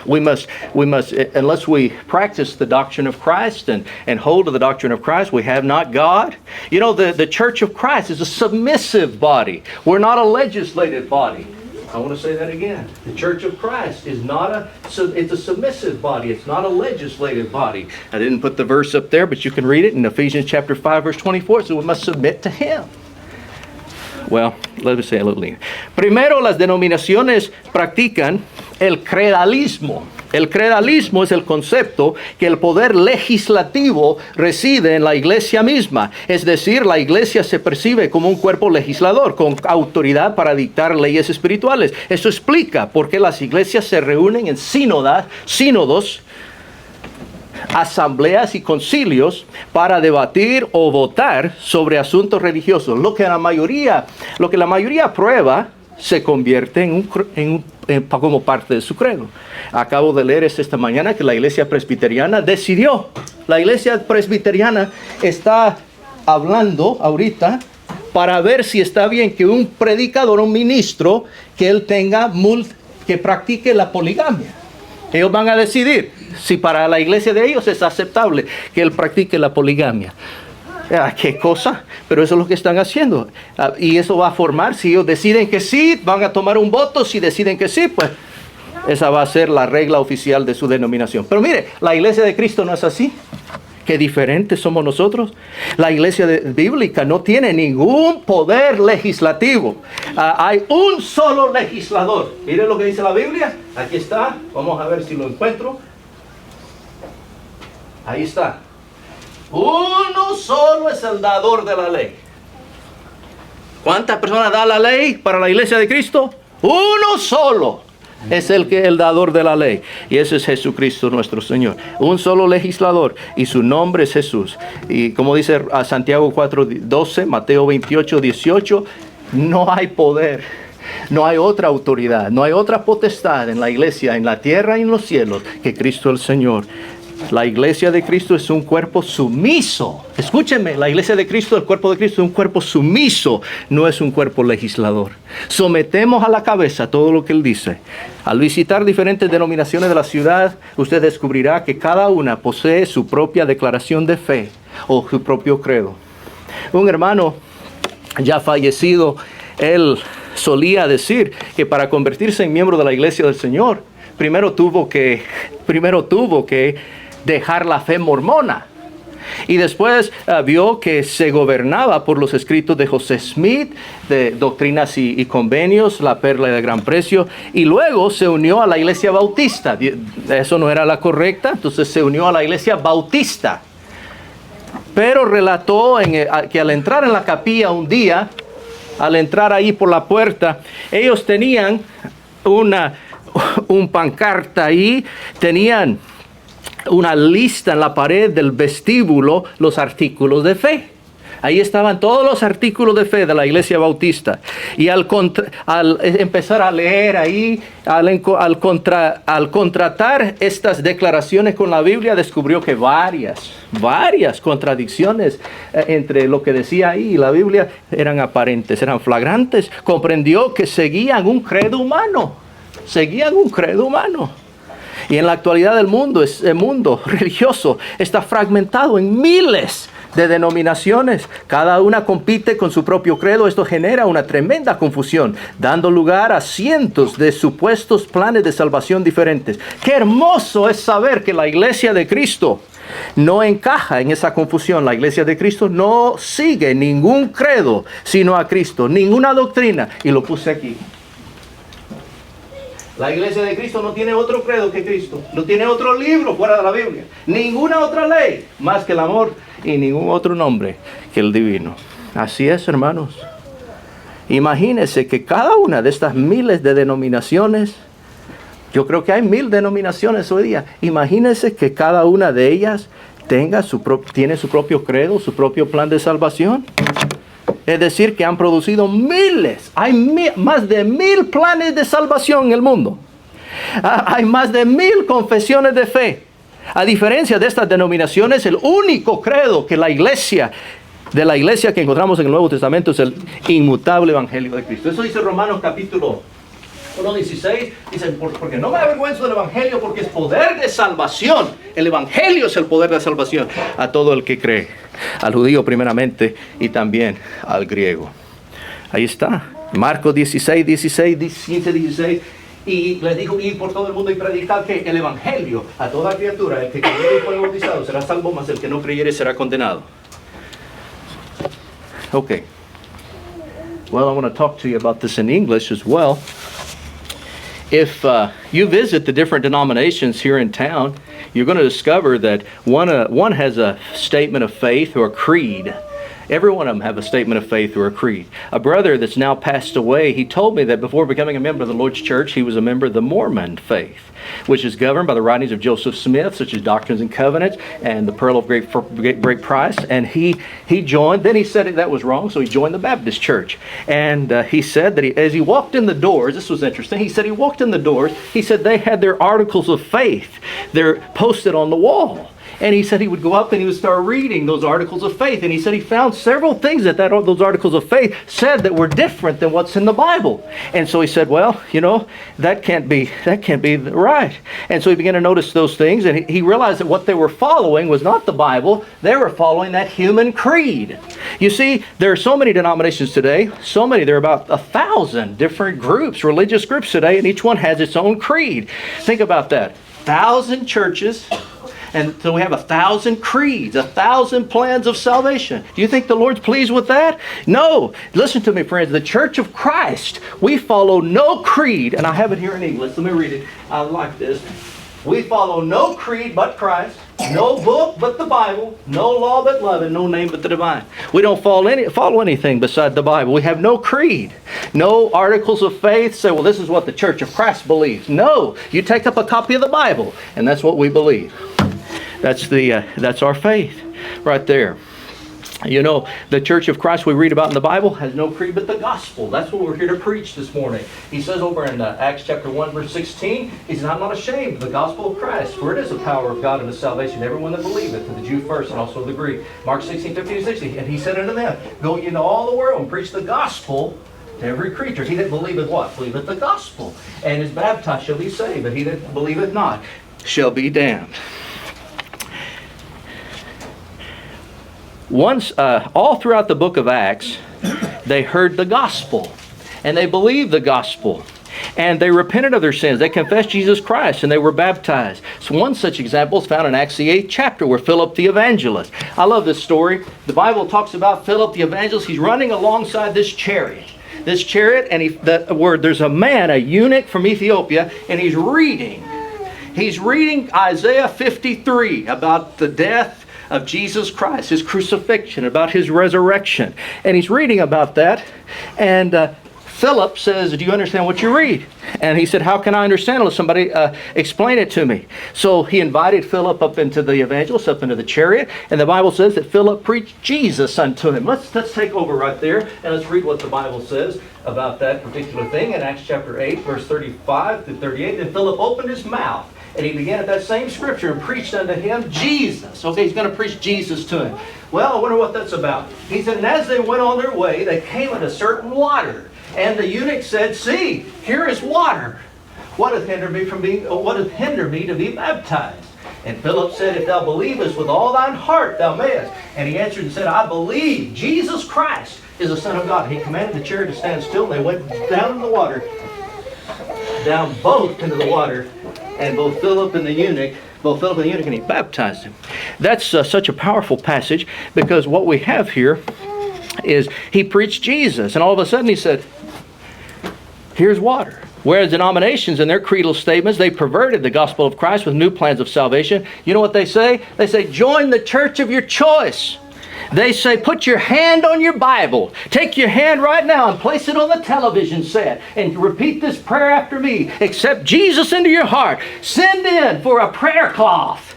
we must, unless we practice the doctrine of Christ and hold to the doctrine of Christ, we have not God. The Church of Christ is a submissive body. We're not a legislative body. I want to say that again. The Church of Christ is it's a submissive body. It's not a legislative body. I didn't put the verse up there, but you can read it in Ephesians chapter 5, verse 24. So we must submit to Him. Well, let me say a little later. Primero, las denominaciones practican el creedalismo. El creedalismo es el concepto que el poder legislativo reside en la iglesia misma. Es decir, la iglesia se percibe como un cuerpo legislador con autoridad para dictar leyes espirituales. Eso explica por qué las iglesias se reúnen en sínodos, asambleas y concilios para debatir o votar sobre asuntos religiosos. Lo que la mayoría aprueba se convierte como parte de su credo. Acabo de leer esta mañana que la iglesia presbiteriana decidió. La iglesia presbiteriana está hablando ahorita para ver si está bien que un predicador, un ministro, que practique la poligamia. Ellos van a decidir si para la iglesia de ellos es aceptable que él practique la poligamia. ¿Qué cosa? Pero eso es lo que están haciendo. Y eso va a formar, si ellos deciden que sí, van a tomar un voto. Si deciden que sí, pues esa va a ser la regla oficial de su denominación. Pero mire, la iglesia de Cristo no es así. Qué diferentes somos nosotros. La iglesia bíblica no tiene ningún poder legislativo. Hay un solo legislador. Mire lo que dice la Biblia. Aquí está. Vamos a ver si lo encuentro. Ahí está. Uno solo es el dador de la ley. ¿Cuántas personas da la ley para la iglesia de Cristo? Uno solo es el dador de la ley. Y ese es Jesucristo nuestro Señor. Un solo legislador y su nombre es Jesús. Y como dice Santiago 4:12, Mateo 28:18, no hay poder, no hay otra autoridad, no hay otra potestad en la iglesia, en la tierra y en los cielos que Cristo el Señor. La iglesia de Cristo es un cuerpo sumiso. Escúchenme, la iglesia de Cristo, el cuerpo de Cristo es un cuerpo sumiso, no es un cuerpo legislador. Sometemos a la cabeza todo lo que Él dice. Al visitar diferentes denominaciones de la ciudad, usted descubrirá que cada una posee su propia declaración de fe o su propio credo. Un hermano ya fallecido, él solía decir que para convertirse en miembro de la iglesia del Señor, primero tuvo que dejar la fe mormona. Y después vio que se gobernaba por los escritos de José Smith, de Doctrinas y Convenios, La Perla de Gran Precio, y luego se unió a la iglesia bautista. Eso no era la correcta, entonces se unió a la iglesia bautista. Pero relató que al entrar en la capilla un día, al entrar ahí por la puerta, ellos tenían un pancarta ahí, tenían una lista en la pared del vestíbulo, los artículos de fe. Ahí estaban todos los artículos de fe de la iglesia bautista. Y al empezar a leer ahí, al contratar estas declaraciones con la Biblia, descubrió que varias contradicciones entre lo que decía ahí y la Biblia eran aparentes, eran flagrantes. Comprendió que seguían un credo humano. Y en la actualidad el mundo religioso está fragmentado en miles de denominaciones. Cada una compite con su propio credo. Esto genera una tremenda confusión, dando lugar a cientos de supuestos planes de salvación diferentes. Qué hermoso es saber que la iglesia de Cristo no encaja en esa confusión. La iglesia de Cristo no sigue ningún credo, sino a Cristo, ninguna doctrina. Y lo puse aquí. La iglesia de Cristo no tiene otro credo que Cristo. No tiene otro libro fuera de la Biblia. Ninguna otra ley más que el amor y ningún otro nombre que el divino. Así es, hermanos. Imagínense que cada una de estas miles de denominaciones, yo creo que hay 1000 denominaciones hoy día. Imagínense que cada una de ellas tiene su propio credo, su propio plan de salvación. Es decir, que han producido miles, más de 1000 planes de salvación en el mundo. Hay más de 1000 confesiones de fe. A diferencia de estas denominaciones, el único credo que de la iglesia que encontramos en el Nuevo Testamento es el inmutable Evangelio de Cristo. Eso dice Romanos capítulo 1:16, dice, porque no me avergüenzo del Evangelio, porque es poder de salvación. El Evangelio es el poder de salvación a todo el que cree, al judío primeramente y también al griego. Ahí está, Marcos 15:16, y les dijo, ir por todo el mundo y predicar que el Evangelio a toda criatura, el que creyere y fue bautizado será salvo, mas el que no creyere será condenado. Okay. Well, I want to talk to you about this in English as well. If you visit the different denominations here in town, you're going to discover that one has a statement of faith or a creed. Every one of them have a statement of faith or a creed. A brother that's now passed away, he told me that before becoming a member of the Lord's Church, he was a member of the Mormon faith, which is governed by the writings of Joseph Smith, such as Doctrines and Covenants and the Pearl of Great Price. And he joined, then he said that was wrong, so he joined the Baptist Church. And he said that as he walked in the doors, this was interesting, he said he walked in the doors, he said they had their articles of faith. They're posted on the wall. And he said he would go up and he would start reading those articles of faith. And he said he found several things that those articles of faith said that were different than what's in the Bible. And so he said, well, that can't be right. And so he began to notice those things, and he realized that what they were following was not the Bible. They were following that human creed. You see, there are so many denominations today, there are about 1,000 different groups, religious groups today, and each one has its own creed. Think about that. 1,000 churches. And so we have 1,000 creeds, 1,000 plans of salvation. Do you think the Lord's pleased with that? No. Listen to me, friends. The Church of Christ, we follow no creed. And I have it here in English. Let me read it. I like this. We follow no creed but Christ, no book but the Bible, no law but love, and no name but the divine. We don't follow anything beside the Bible. We have no creed, no articles of faith. Say, well, this is what the Church of Christ believes. No, you take up a copy of the Bible, and that's what we believe. That's our faith right there. You know, the Church of Christ we read about in the Bible has no creed but the gospel. That's what we're here to preach this morning. He says over in Acts chapter 1, verse 16, he says, I'm not ashamed of the gospel of Christ, for it is the power of God unto salvation, everyone that believeth, to the Jew first and also to the Greek. Mark 16, 15 and 16. And he said unto them, go ye into all the world and preach the gospel to every creature. He that believeth what? Believeth the gospel. And is baptized shall be saved, but he that believeth not shall be damned. Once, all throughout the book of Acts, they heard the gospel, and they believed the gospel, and they repented of their sins. They confessed Jesus Christ, and they were baptized. So one such example is found in Acts the 8th chapter, where Philip the evangelist. I love this story. The Bible talks about Philip the evangelist. He's running alongside this chariot. And there's a man, a eunuch from Ethiopia, and he's reading. He's reading Isaiah 53 about the death of Jesus Christ, His crucifixion, about His resurrection. And he's reading about that. And Philip says, do you understand what you read? And he said, how can I understand it? Somebody explain it to me. So he invited Philip up into the evangelist, up into the chariot. And the Bible says that Philip preached Jesus unto him. Let's take over right there and let's read what the Bible says about that particular thing. In Acts chapter 8, verse 35 to 38, then Philip opened his mouth. And he began at that same scripture and preached unto him Jesus. Okay, he's going to preach Jesus to him. Well, I wonder what that's about. He said, and as they went on their way, they came unto certain water. And the eunuch said, see, here is water. What hath hindered me to be baptized? And Philip said, if thou believest with all thine heart, thou mayest. And he answered and said, I believe Jesus Christ is the Son of God. He commanded the chariot to stand still, and they went down in the water, down both into the water. And both Philip and the eunuch, and he baptized him. That's such a powerful passage, because what we have here is he preached Jesus. And all of a sudden he said, here's water. Whereas denominations in their creedal statements, they perverted the gospel of Christ with new plans of salvation. You know what they say? They say, join the church of your choice. They say, put your hand on your Bible. Take your hand right now and place it on the television set. And repeat this prayer after me. Accept Jesus into your heart. Send in for a prayer cloth.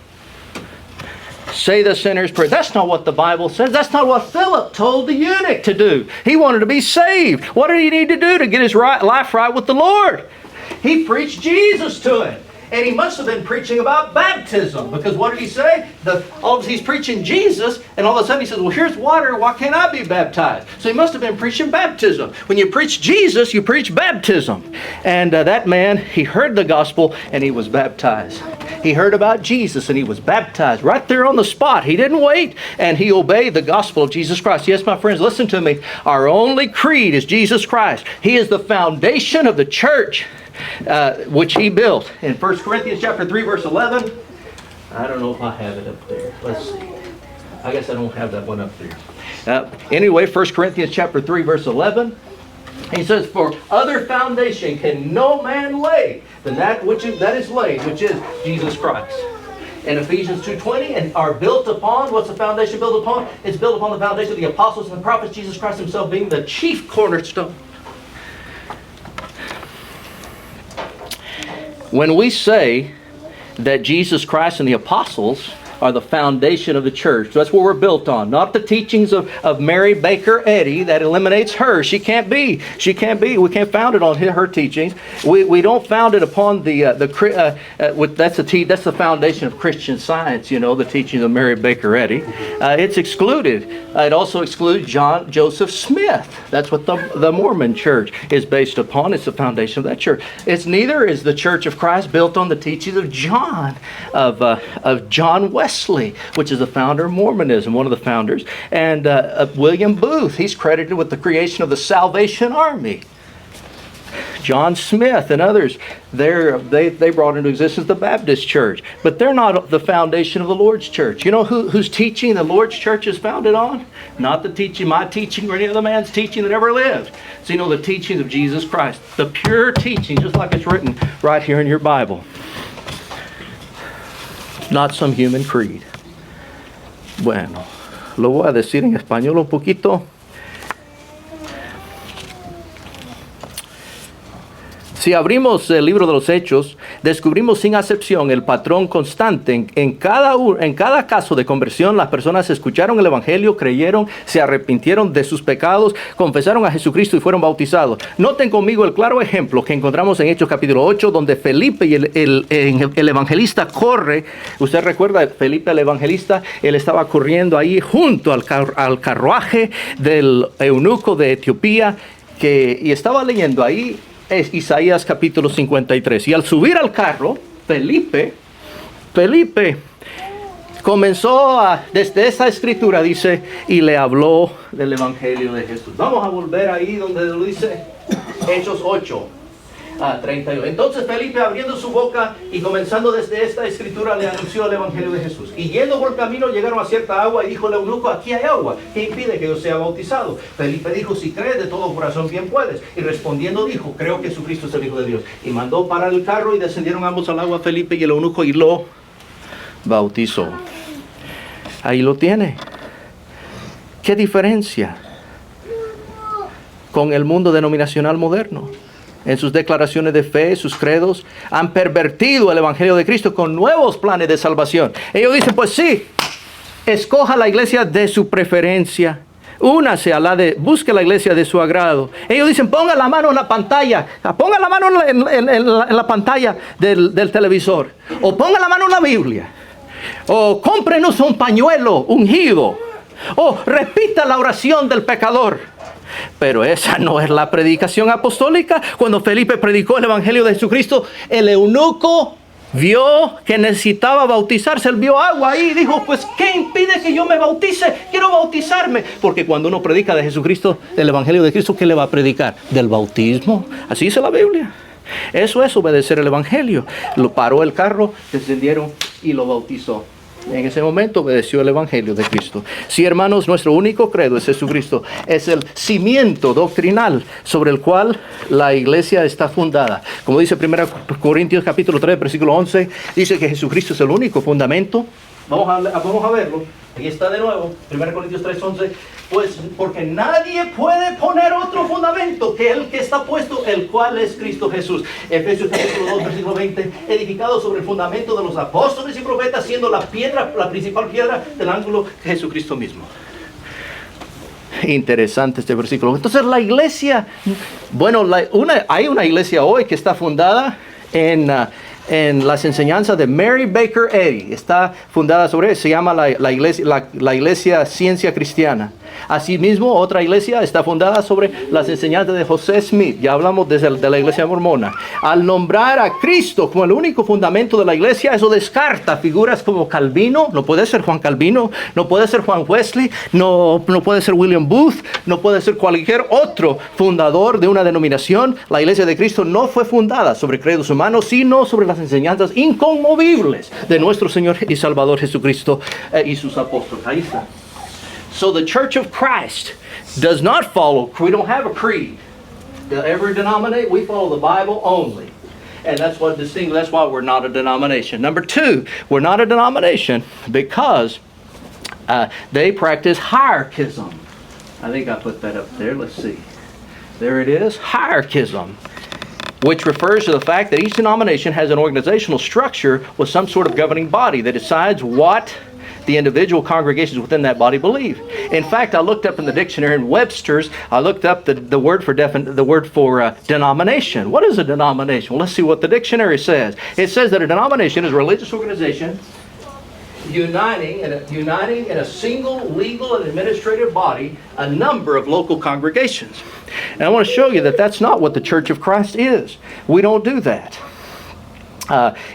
Say the sinner's prayer. That's not what the Bible says. That's not what Philip told the eunuch to do. He wanted to be saved. What did he need to do to get his life right with the Lord? He preached Jesus to him. And he must have been preaching about baptism. Because what did he say? He's preaching Jesus, and all of a sudden he says, well, here's water. Why can't I be baptized? So he must have been preaching baptism. When you preach Jesus, you preach baptism. And that man, he heard the gospel, and he was baptized. He heard about Jesus, and he was baptized right there on the spot. He didn't wait, and he obeyed the gospel of Jesus Christ. Yes, my friends, listen to me. Our only creed is Jesus Christ. He is the foundation of the church, which he built. In 1 Corinthians chapter 3, verse 11, I don't know if I have it up there. Let's see. I guess I don't have that one up there. Anyway, 1 Corinthians chapter 3, verse 11, he says, for other foundation can no man lay than that is laid, which is Jesus Christ. In Ephesians 2:20, and are built upon, what's the foundation built upon? It's built upon the foundation of the apostles and the prophets, Jesus Christ himself being the chief cornerstone. When we say that Jesus Christ and the apostles are the foundation of the church, that's what we're built on. Not the teachings of Mary Baker Eddy. That eliminates her. She can't be. We can't found it on her teachings. We don't found it upon that's the foundation of Christian Science. You know, the teachings of Mary Baker Eddy. It's excluded. It also excludes John Joseph Smith. That's what the Mormon Church is based upon. It's the foundation of that church. Neither is the Church of Christ built on the teachings of John Wesley, which is the founder of Mormonism, one of the founders, and William Booth. He's credited with the creation of the Salvation Army. John Smith and others, they brought into existence the Baptist Church, but they're not the foundation of the Lord's Church. You know whose teaching the Lord's Church is founded on? Not the teaching, my teaching, or any other man's teaching that ever lived. So the teachings of Jesus Christ, the pure teaching, just like it's written right here in your Bible. Not some human creed. Bueno, lo voy a decir en español un poquito. Si abrimos el libro de los Hechos, descubrimos sin acepción el patrón constante. En cada caso de conversión, las personas escucharon el Evangelio, creyeron, se arrepintieron de sus pecados, confesaron a Jesucristo y fueron bautizados. Noten conmigo el claro ejemplo que encontramos en Hechos capítulo 8, donde Felipe y el evangelista corre. Usted recuerda, Felipe el evangelista, él estaba corriendo ahí junto al carruaje del eunuco de Etiopía, y estaba leyendo ahí es Isaías capítulo 53. Y al subir al carro, Felipe comenzó desde esa escritura, dice, y le habló del Evangelio de Jesús. Vamos a volver ahí donde lo dice Hechos 8. 32. Entonces Felipe, abriendo su boca y comenzando desde esta escritura, le anunció el Evangelio de Jesús. Y yendo por el camino llegaron a cierta agua y dijo el eunuco: aquí hay agua, ¿qué impide que yo sea bautizado? Felipe dijo: si crees de todo corazón, bien puedes. Y respondiendo dijo: creo que Jesucristo es el Hijo de Dios. Y mandó parar el carro y descendieron ambos al agua, Felipe y el eunuco, y lo bautizó. Ahí lo tiene. ¿Qué diferencia con el mundo denominacional moderno? En sus declaraciones de fe, sus credos, han pervertido el Evangelio de Cristo con nuevos planes de salvación. Ellos dicen: pues sí, escoja la iglesia de su preferencia, únase a busque la iglesia de su agrado. Ellos dicen: ponga la mano en la pantalla, ponga la mano en la pantalla del televisor, o ponga la mano en la Biblia, o cómprenos un pañuelo ungido, o repita la oración del pecador. Pero esa no es la predicación apostólica. Cuando Felipe predicó el Evangelio de Jesucristo, el eunuco vio que necesitaba bautizarse. Él vio agua ahí y dijo: pues ¿qué impide que yo me bautice? Quiero bautizarme. Porque cuando uno predica de Jesucristo, del Evangelio de Cristo, ¿qué le va a predicar? Del bautismo. Así dice la Biblia. Eso es obedecer el Evangelio. Lo paró el carro, descendieron y lo bautizó. En ese momento obedeció el Evangelio de Cristo. Sí, hermanos, nuestro único credo es Jesucristo. Es el cimiento doctrinal sobre el cual la iglesia está fundada. Como dice 1 Corintios capítulo 3, versículo 11, dice que Jesucristo es el único fundamento. Vamos a verlo. Aquí está de nuevo, 1 Corintios 3, 11. Pues porque nadie puede poner otro fundamento que el que está puesto, el cual es Cristo Jesús. Efesios capítulo 2, versículo 20. Edificado sobre el fundamento de los apóstoles y profetas, siendo la principal piedra del ángulo, Jesucristo mismo. Interesante este versículo. Entonces la iglesia, bueno, hay una iglesia hoy que está fundada en las enseñanzas de Mary Baker Eddy. Está fundada sobre, se llama la iglesia Ciencia Cristiana. Asimismo, otra iglesia está fundada sobre las enseñanzas de José Smith. Ya hablamos de la iglesia mormona. Al nombrar a Cristo como el único fundamento de la iglesia, eso descarta figuras como Calvino. No puede ser Juan Calvino, no puede ser Juan Wesley, no puede ser William Booth, no puede ser cualquier otro fundador de una denominación. La iglesia de Cristo no fue fundada sobre credos humanos, sino sobre las enseñanzas inconmovibles de nuestro Señor y Salvador Jesucristo y sus apóstoles. Ahí está. So the Church of Christ does not follow, we don't have a creed. Every denomination, we follow the Bible only. And that's why we're not a denomination. Number two, we're not a denomination because they practice hierarchism. I think I put that up there. Let's see. There it is, hierarchism, which refers to the fact that each denomination has an organizational structure with some sort of governing body that decides what the individual congregations within that body believe. In fact, I looked up in the dictionary in Webster's, I looked up the word for denomination. What is a denomination? Well, let's see what the dictionary says. It says that a denomination is a religious organization uniting in a single legal and administrative body a number of local congregations. And I want to show you that that's not what the Church of Christ is. We don't do that.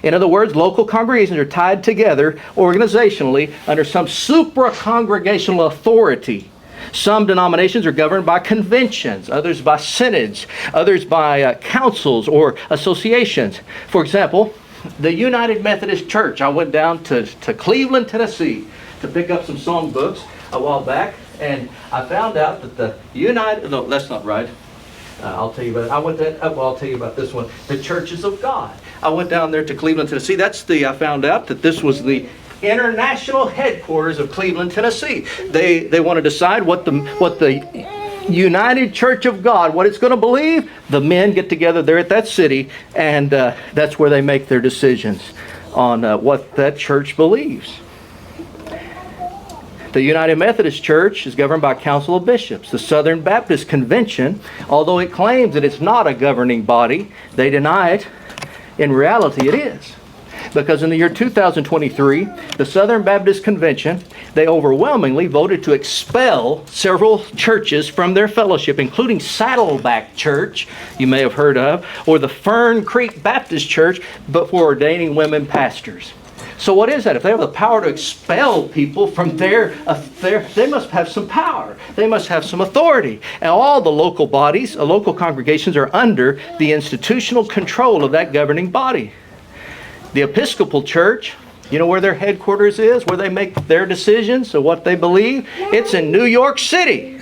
In other words, local congregations are tied together organizationally under some supra-congregational authority. Some denominations are governed by conventions, others by synods, others by councils or associations. For example, the United Methodist Church. I went down to Cleveland, Tennessee to pick up some songbooks a while back, and I found out that no, that's not right. I'll tell you about it. I'll tell you about this one. The Churches of God. I went down there to Cleveland, Tennessee. I found out that this was the international headquarters of Cleveland, Tennessee. They want to decide what the United Church of God, what it's going to believe, the men get together there at that city, and that's where they make their decisions on what that church believes. The United Methodist Church is governed by a council of bishops. The Southern Baptist Convention, although it claims that it's not a governing body, they deny it. In reality, it is. Because in the year 2023, the Southern Baptist Convention, they overwhelmingly voted to expel several churches from their fellowship, including Saddleback Church, you may have heard of, or the Fern Creek Baptist Church, but for ordaining women pastors. So what is that? If they have the power to expel people from their they must have some power. They must have some authority. And all the local bodies, local congregations are under the institutional control of that governing body. The Episcopal Church, you know where their headquarters is, where they make their decisions of what they believe? It's in New York City.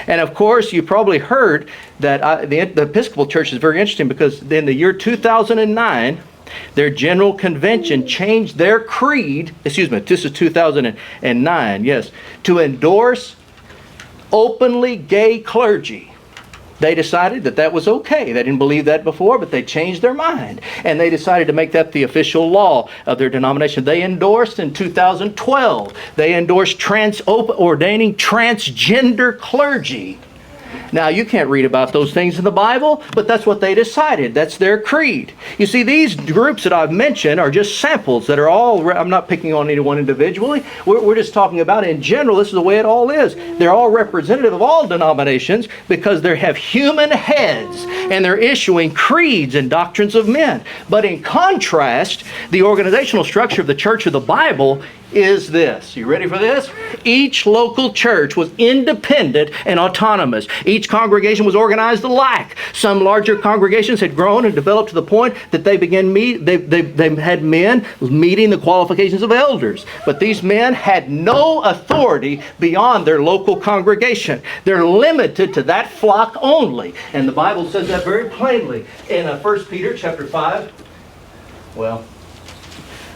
And of course, you probably heard that the Episcopal Church is very interesting because in the year 2009, their General Convention changed their creed, this is 2009, yes, to endorse openly gay clergy. They decided that that was okay. They didn't believe that before, but they changed their mind. And they decided to make that the official law of their denomination. They endorsed in 2012, they endorsed ordaining transgender clergy. Now, you can't read about those things in the Bible, but that's what they decided. That's their creed. You see, these groups that I've mentioned are just samples that are all, I'm not picking on anyone individually. We're just talking about in general, this is the way it all is. They're all representative of all denominations because they have human heads and they're issuing creeds and doctrines of men. But in contrast, the organizational structure of the Church of the Bible is this. You ready for this? Each local church was independent and autonomous. Each congregation was organized alike. Some larger congregations had grown and developed to the point that they had men meeting the qualifications of elders. But these men had no authority beyond their local congregation. They're limited to that flock only. And the Bible says that very plainly in 1 Peter chapter 5. Well,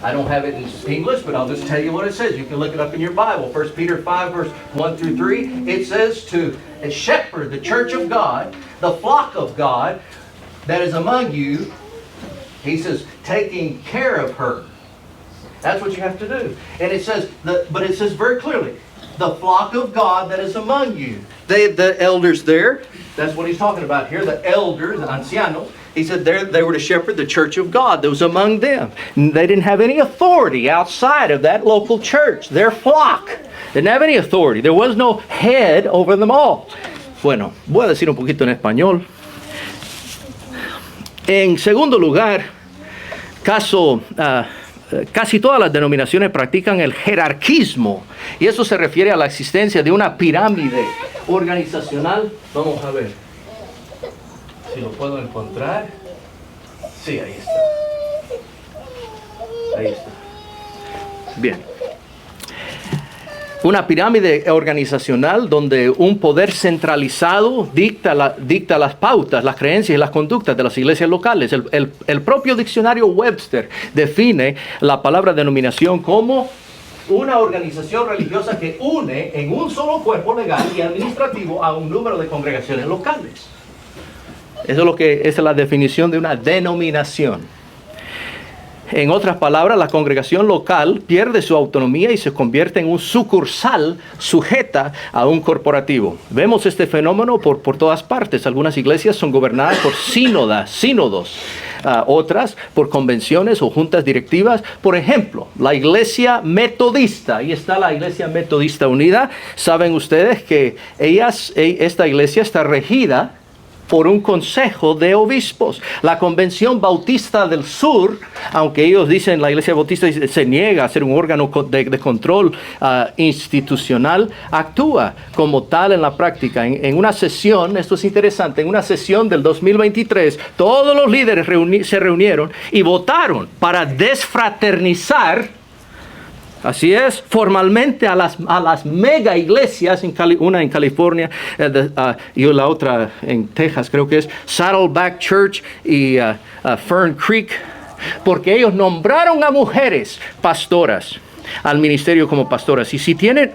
I don't have it in English, but I'll just tell you what it says. You can look it up in your Bible. 1 Peter 5, verse 1 through 3. It says to shepherd the church of God, the flock of God that is among you. He says, taking care of her. That's what you have to do. And it says, but it says very clearly, the flock of God that is among you. The elders there, that's what he's talking about here. The elders, the ancianos. He said they were to shepherd the church of God that was among them. They didn't have any authority outside of that local church. Their flock didn't have any authority. There was no head over them all. Bueno, voy a decir un poquito en español. En segundo lugar, casi todas las denominaciones practican el jerarquismo. Y eso se refiere a la existencia de una pirámide organizacional. Vamos a ver. Si lo puedo encontrar. Sí, ahí está. Ahí está. Bien. Una pirámide organizacional donde un poder centralizado dicta las pautas, las creencias y las conductas de las iglesias locales. El propio diccionario Webster define la palabra denominación como una organización religiosa que une en un solo cuerpo legal y administrativo a un número de congregaciones locales. Esa es la definición de una denominación. En otras palabras, la congregación local pierde su autonomía y se convierte en un sucursal sujeta a un corporativo. Vemos este fenómeno por todas partes. Algunas iglesias son gobernadas por sínodos, otras por convenciones o juntas directivas. Por ejemplo, la iglesia metodista. Ahí está la iglesia metodista unida. Saben ustedes que esta iglesia está regida por un consejo de obispos. La Convención Bautista del Sur, aunque ellos dicen, la Iglesia Bautista se niega a ser un órgano de control institucional, actúa como tal en la práctica. En una sesión, esto es interesante, en una sesión del 2023, todos los líderes se reunieron y votaron para desfraternizar. Así es, formalmente a las mega iglesias, una en California y la otra en Texas, creo que es Saddleback Church y Fern Creek, porque ellos nombraron a mujeres pastoras. al ministerio como pastoras. Y si tienen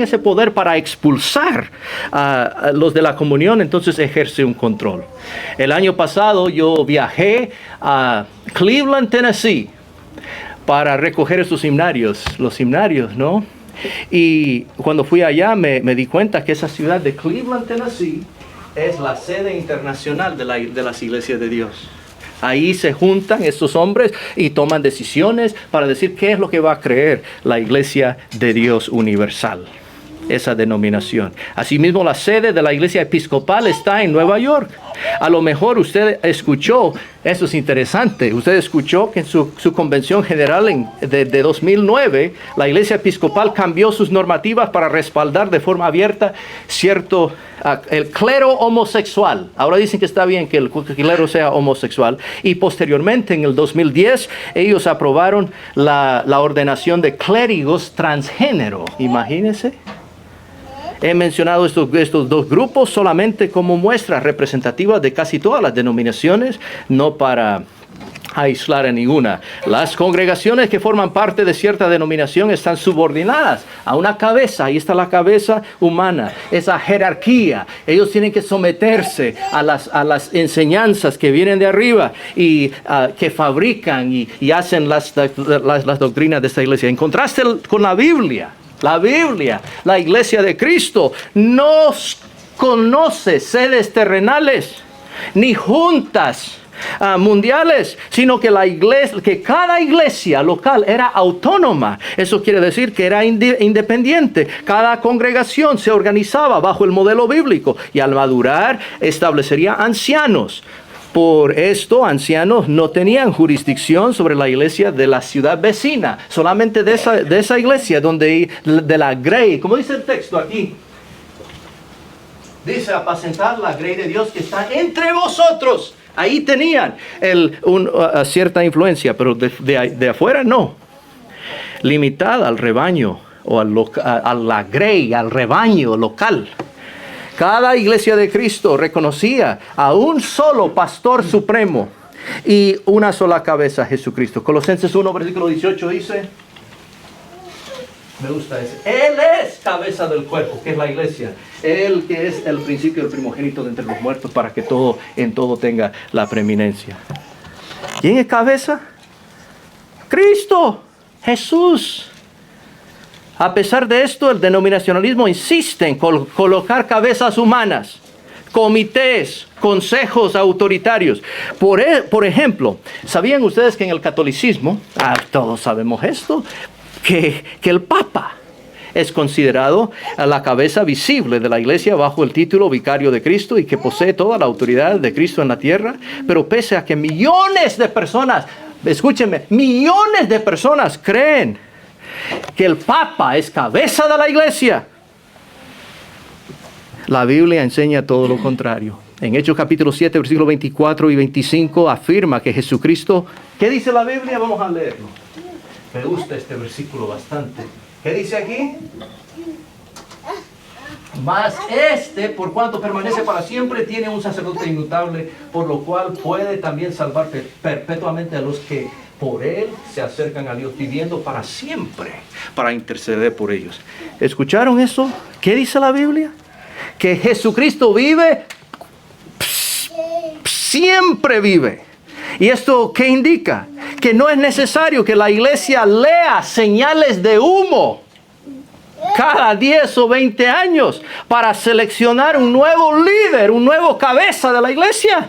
ese poder para expulsar a los de la comunión, entonces ejerce un control. El año pasado yo viajé a Cleveland, Tennessee, para recoger esos himnarios, los himnarios, ¿no? Y cuando fui allá me di cuenta que esa ciudad de Cleveland, Tennessee, es la sede internacional de las iglesias de Dios. Ahí se juntan estos hombres y toman decisiones para decir qué es lo que va a creer la Iglesia de Dios Universal, esa denominación. Asimismo, la sede de la Iglesia Episcopal está en Nueva York. A lo mejor usted escuchó, eso es interesante, usted escuchó que en su convención general de 2009, la Iglesia Episcopal cambió sus normativas para respaldar de forma abierta el clero homosexual. Ahora dicen que está bien que el clero sea homosexual. Y posteriormente, en el 2010, ellos aprobaron la ordenación de clérigos transgénero. Imagínense. He mencionado estos dos grupos solamente como muestras representativas de casi todas las denominaciones, no para aislar a ninguna. Las congregaciones que forman parte de cierta denominación están subordinadas a una cabeza. Ahí está la cabeza humana, esa jerarquía. Ellos tienen que someterse a las enseñanzas que vienen de arriba y que fabrican y hacen las doctrinas de esta iglesia. En contraste con la Biblia, la iglesia de Cristo no conoce sedes terrenales ni juntas mundiales, sino que cada iglesia local era autónoma. Eso quiere decir que era independiente. Cada congregación se organizaba bajo el modelo bíblico y al madurar establecería ancianos. Por esto, ancianos no tenían jurisdicción sobre la iglesia de la ciudad vecina, solamente de esa iglesia de la grey. Como dice el texto aquí, dice: apacentar la grey de Dios que está entre vosotros. Ahí tenían cierta influencia, pero de afuera no. Limitada al rebaño o a la grey, al rebaño local. Cada iglesia de Cristo reconocía a un solo pastor supremo y una sola cabeza, Jesucristo. Colosenses 1, versículo 18 dice, me gusta ese: Él es cabeza del cuerpo, que es la iglesia. Él que es el principio, el primogénito de entre los muertos, para que en todo tenga la preeminencia. ¿Quién es cabeza? Cristo, Jesús. A pesar de esto, el denominacionalismo insiste en colocar cabezas humanas, comités, consejos autoritarios. Por ejemplo, ¿sabían ustedes que en el catolicismo, todos sabemos esto, que el Papa es considerado la cabeza visible de la iglesia bajo el título vicario de Cristo y que posee toda la autoridad de Cristo en la tierra? Pero pese a que millones de personas, escúchenme, millones de personas creen que el Papa es cabeza de la iglesia, la Biblia enseña todo lo contrario. En Hechos capítulo 7, versículos 24 y 25 afirma que Jesucristo, ¿qué dice la Biblia? Vamos a leerlo. Me gusta este versículo bastante. ¿Qué dice aquí? Mas por cuanto permanece para siempre, tiene un sacerdote inmutable, por lo cual puede también salvar perpetuamente a los que por él se acercan a Dios, viviendo para siempre, para interceder por ellos. ¿Escucharon eso? ¿Qué dice la Biblia? Que Jesucristo vive, siempre vive. ¿Y esto qué indica? Que no es necesario que la iglesia lea señales de humo cada 10 o 20 años para seleccionar un nuevo líder, un nuevo cabeza de la iglesia.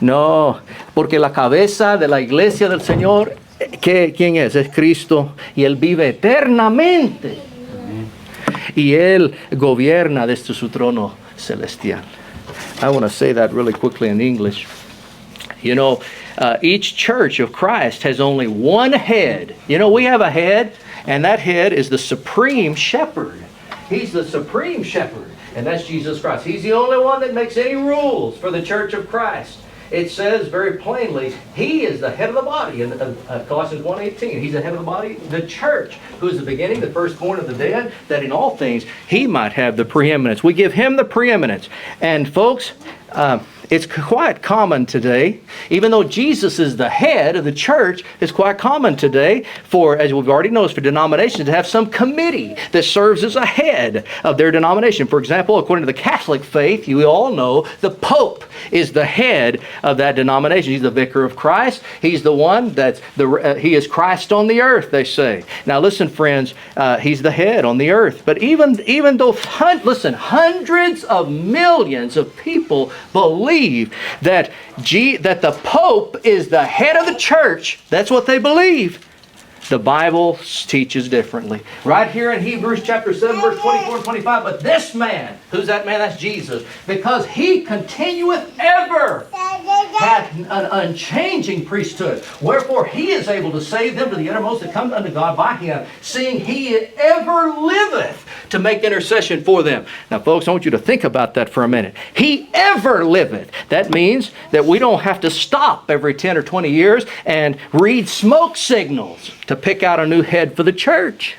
No, porque la cabeza de la iglesia del Señor, ¿quién es? Es Cristo, y Él vive eternamente. Y Él gobierna desde su trono celestial. I want to say that really quickly in English. You know, each church of Christ has only one head. You know, we have a head, and that head is the supreme shepherd. He's the supreme shepherd, and that's Jesus Christ. He's the only one that makes any rules for the church of Christ. It says very plainly, He is the head of the body. In Colossians 1:18, He's the head of the body, the church, who is the beginning, the firstborn of the dead, that in all things He might have the preeminence. We give Him the preeminence. And folks, It's quite common today, even though Jesus is the head of the church, it's quite common today for, as we've already noticed, for denominations to have some committee that serves as a head of their denomination. For example, according to the Catholic faith, you all know the Pope is the head of that denomination. He's the vicar of Christ. He's the one that's he is Christ on the earth, they say. Now listen, friends, he's the head on the earth. But even though, hundreds of millions of people believe that the Pope is the head of the church, that's what they believe. The Bible teaches differently. Right here in Hebrews chapter 7, verse 24 and 25, but this man, who's that man? That's Jesus. Because he continueth ever, hath an unchanging priesthood. Wherefore he is able to save them to the uttermost that come unto God by him, seeing he ever liveth to make intercession for them. Now folks, I want you to think about that for a minute. He ever liveth. That means that we don't have to stop every 10 or 20 years and read smoke signals to pick out a new head for the church.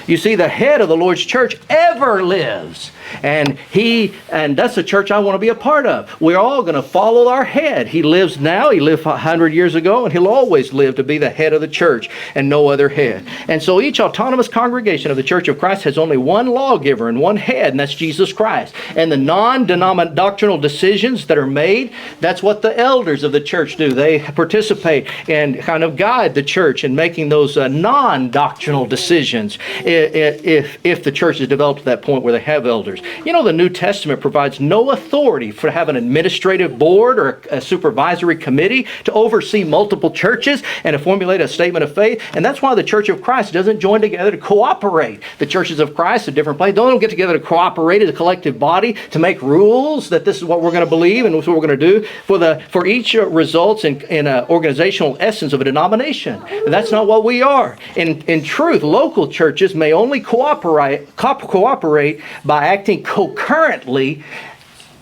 You see, the head of the Lord's church ever lives. And that's the church I want to be a part of. We're all going to follow our head. He lives now. He lived 100 years ago, and he'll always live to be the head of the church and no other head. And so each autonomous congregation of the Church of Christ has only one lawgiver and one head, and that's Jesus Christ. And the non-doctrinal decisions that are made, that's what the elders of the church do. They participate and kind of guide the church in making those non-doctrinal decisions if the church has developed to that point where they have elders. You know, the New Testament provides no authority for to have an administrative board or a supervisory committee to oversee multiple churches and to formulate a statement of faith. And that's why the Church of Christ doesn't join together to cooperate. The churches of Christ at different places don't get together to cooperate as a collective body to make rules that this is what we're going to believe and this is what we're going to do. For each results in an organizational essence of a denomination. And that's not what we are. In truth, local churches may only cooperate by acting concurrently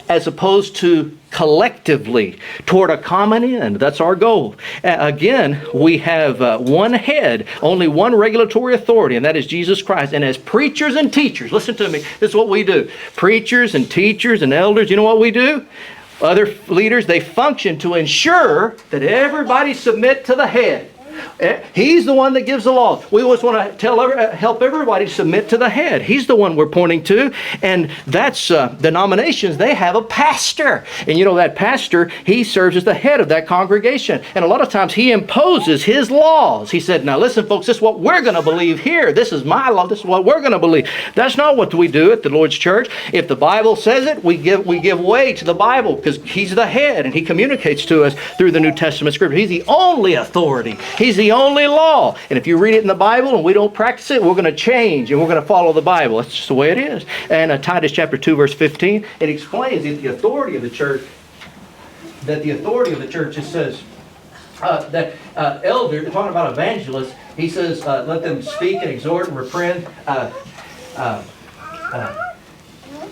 as opposed to collectively toward a common end. That's our goal. Again, we have one head, only one regulatory authority, and that is Jesus Christ. And as preachers and teachers, listen to me, this is what we do. Preachers and teachers and elders, you know what we do? Other leaders, they function to ensure that everybody submit to the head. He's the one that gives the law. We always want to help everybody submit to the head. He's the one we're pointing to. And that's denominations, they have a pastor. And you know that pastor, he serves as the head of that congregation. And a lot of times he imposes his laws. He said, now listen folks, this is what we're going to believe here. This is my law. This is what we're going to believe. That's not what we do at the Lord's church. If the Bible says it, we give way to the Bible because he's the head and he communicates to us through the New Testament scripture. He's the only authority. He's the only law. And if you read it in the Bible and we don't practice it, we're going to change and we're going to follow the Bible. That's just the way it is. And Titus chapter 2 verse 15, it explains that the authority of the church, it says that elder, talking about evangelists, he says, let them speak and exhort and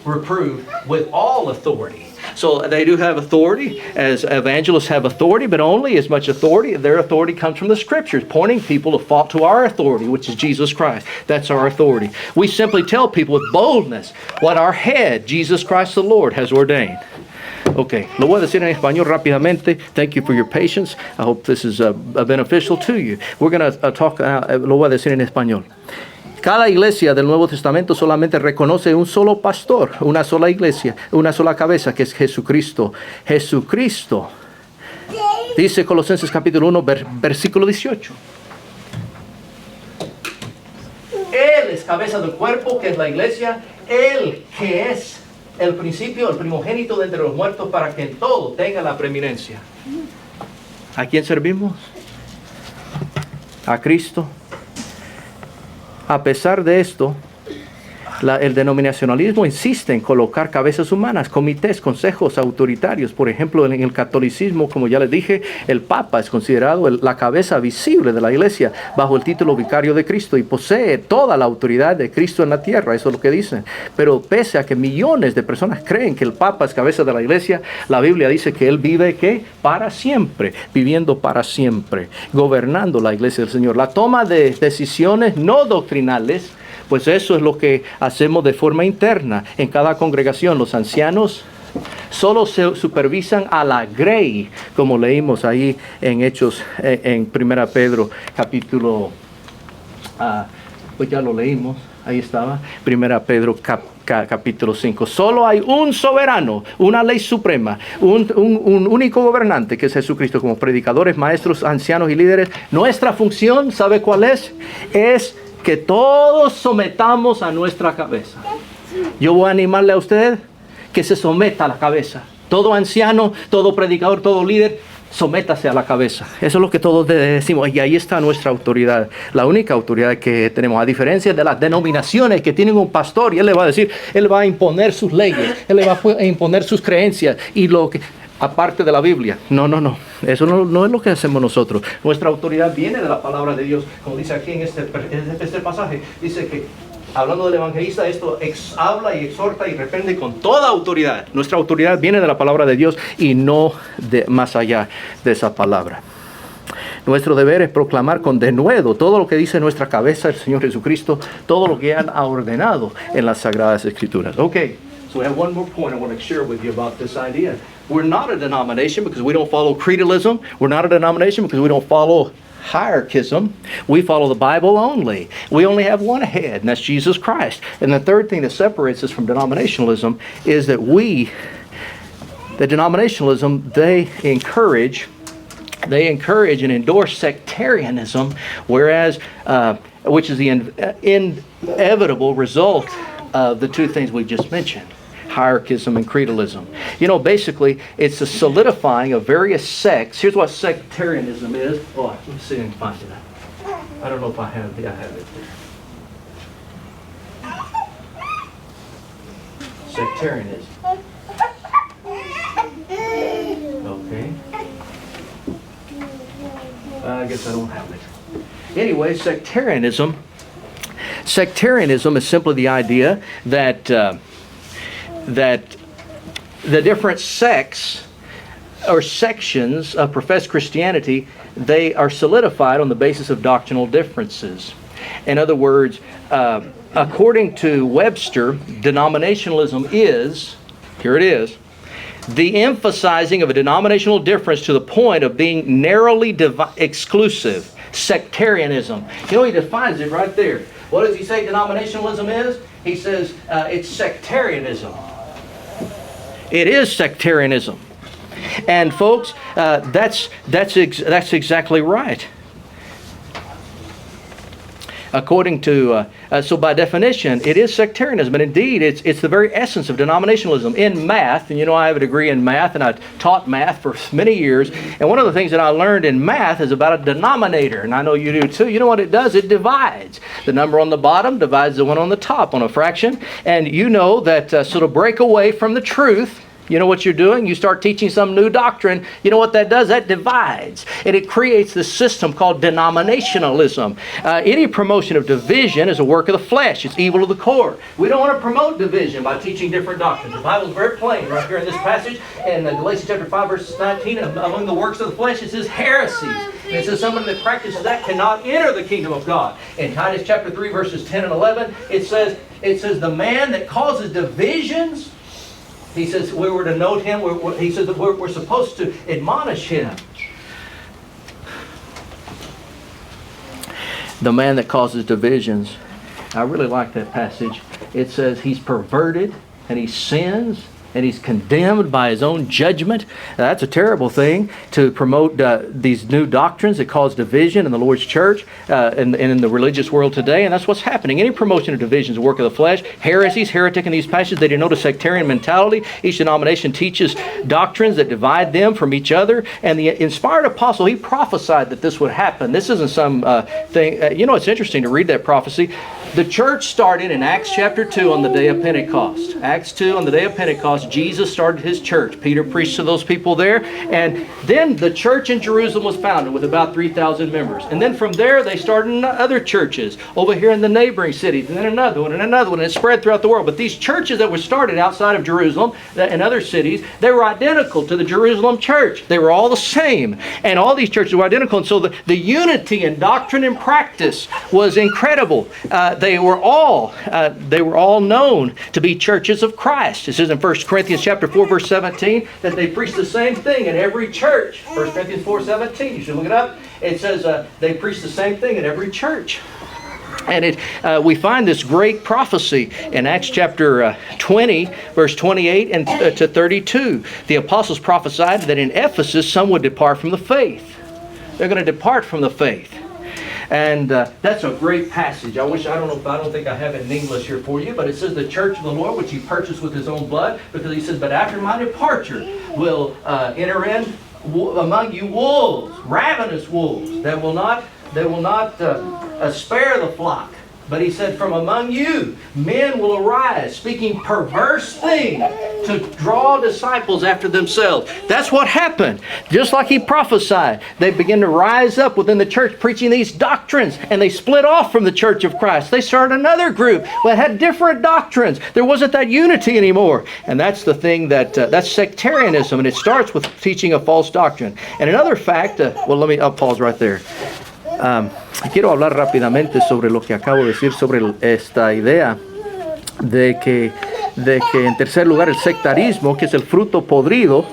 reprove with all authority. So they do have authority, as evangelists have authority, but only as much authority. Their authority comes from the Scriptures, pointing people to our authority, which is Jesus Christ. That's our authority. We simply tell people with boldness what our head, Jesus Christ the Lord, has ordained. Okay, lo voy a decir en español rápidamente. Thank you for your patience. I hope this is beneficial to you. We're going to talk, lo voy a decir en español. Cada iglesia del Nuevo Testamento solamente reconoce un solo pastor, una sola iglesia, una sola cabeza, que es Jesucristo. Jesucristo. Dice Colosenses capítulo 1, versículo 18. Él es cabeza del cuerpo, que es la iglesia. Él que es el principio, el primogénito de entre los muertos, para que en todo tenga la preeminencia. ¿A quién servimos? A Cristo. A pesar de esto, el denominacionalismo insiste en colocar cabezas humanas, comités, consejos autoritarios. Por ejemplo, en el catolicismo, como ya les dije, el Papa es considerado la cabeza visible de la Iglesia bajo el título vicario de Cristo y posee toda la autoridad de Cristo en la tierra. Eso es lo que dicen. Pero pese a que millones de personas creen que el Papa es cabeza de la Iglesia, la Biblia dice que Él vive ¿qué? Para siempre, viviendo para siempre, gobernando la Iglesia del Señor. La toma de decisiones no doctrinales, pues eso es lo que hacemos de forma interna en cada congregación. Los ancianos Solo se supervisan a la grey, como leímos ahí en Hechos, en 1 Pedro, capítulo, pues ya lo leímos, ahí estaba, 1 Pedro capítulo 5. Solo hay un soberano, una ley suprema, un único gobernante, que es Jesucristo. Como predicadores, maestros, ancianos y líderes, nuestra función, ¿sabe cuál es? Es que todos sometamos a nuestra cabeza. Yo voy a animarle a usted que se someta a la cabeza. Todo anciano, todo predicador, todo líder, sométase a la cabeza. Eso es lo que todos decimos. Y ahí está nuestra autoridad. La única autoridad que tenemos, a diferencia de las denominaciones que tienen un pastor y él le va a decir, él va a imponer sus leyes, él le va a imponer sus creencias y lo que, aparte de la Biblia. No. Eso no es lo que hacemos nosotros. Nuestra autoridad viene de la palabra de Dios. Como dice aquí en este pasaje, dice que hablando del evangelista, esto habla y exhorta y reprende con toda autoridad. Nuestra autoridad viene de la palabra de Dios y no de más allá de esa palabra. Nuestro deber es proclamar con denuedo todo lo que dice nuestra cabeza el Señor Jesucristo, todo lo que Él ha ordenado en las Sagradas Escrituras. Okay, so I have one more point I want to share with you about this idea. We're not a denomination because we don't follow creedalism. We're not a denomination because we don't follow hierarchism. We follow the Bible only. We only have one head, and that's Jesus Christ. And the third thing that separates us from denominationalism is that denominationalism, they encourage and endorse sectarianism, whereas which is the inevitable result of the two things we just mentioned. Hierarchism and creedalism. You know, basically, it's the solidifying of various sects. Here's what sectarianism is. Oh, let me see if I can find it. I don't know if I have it. I have it there. Sectarianism. Okay. I guess I don't have it. Anyway, sectarianism is simply the idea that the different sects or sections of professed Christianity, they are solidified on the basis of doctrinal differences. In other words, according to Webster, denominationalism is, here it is, the emphasizing of a denominational difference to the point of being narrowly exclusive. Sectarianism. You know, he defines it right there. What does he say denominationalism is? He says it's sectarianism. It is sectarianism. And folks, that's exactly right. According to, so by definition, it is sectarianism. And indeed, it's the very essence of denominationalism. In math, and you know I have a degree in math, and I taught math for many years. And one of the things that I learned in math is about a denominator. And I know you do too. You know what it does? It divides. The number on the bottom divides the one on the top on a fraction. And you know that, so to break away from the truth, you know what you're doing? You start teaching some new doctrine. You know what that does? That divides. And it creates this system called denominationalism. Any promotion of division is a work of the flesh. It's evil to the core. We don't want to promote division by teaching different doctrines. The Bible is very plain right here in this passage. In Galatians chapter 5, verse 19, among the works of the flesh, it says heresies. And it says someone that practices that cannot enter the kingdom of God. In Titus chapter 3, verses 10 and 11, it says the man that causes divisions, he says we were to note him. He says that we're supposed to admonish him. The man that causes divisions. I really like that passage. It says he's perverted and he sins and he's condemned by his own judgment. That's a terrible thing, to promote these new doctrines that cause division in the Lord's church and in the religious world today. And that's what's happening. Any promotion of division is a work of the flesh. Heresies, heretic in these passages, they denote a sectarian mentality. Each denomination teaches doctrines that divide them from each other. And the inspired apostle, he prophesied that this would happen. This isn't some thing. You know, it's interesting to read that prophecy. The church started in Acts chapter 2 on the day of Pentecost. Acts 2 on the day of Pentecost, Jesus started his church. Peter preached to those people there. And then the church in Jerusalem was founded with about 3,000 members. And then from there, they started other churches over here in the neighboring cities. And then another one and another one. And it spread throughout the world. But these churches that were started outside of Jerusalem and other cities, they were identical to the Jerusalem church. They were all the same. And all these churches were identical. And so the unity in doctrine and practice was incredible. They were all known to be churches of Christ. It says in 1 Corinthians chapter 4, verse 17, that they preach the same thing in every church. 1 Corinthians 4:17, you should look it up. It says they preach the same thing in every church. And we find this great prophecy in Acts chapter 20, verse 28 and to 32. The apostles prophesied that in Ephesus some would depart from the faith. They're going to depart from the faith. And that's a great passage. I don't think I have it in English here for you, but it says the church of the Lord, which he purchased with his own blood, because he says, but after my departure will enter in among you wolves, ravenous wolves, that will not spare the flock. But he said, from among you, men will arise, speaking perverse things to draw disciples after themselves. That's what happened. Just like he prophesied, they began to rise up within the church preaching these doctrines, and they split off from the church of Christ. They started another group that had different doctrines. There wasn't that unity anymore. And that's the thing that's sectarianism, and it starts with teaching a false doctrine. And another fact, I'll pause right there. Quiero hablar rápidamente sobre lo que acabo de decir sobre esta idea de que en tercer lugar el sectarismo, que es el fruto podrido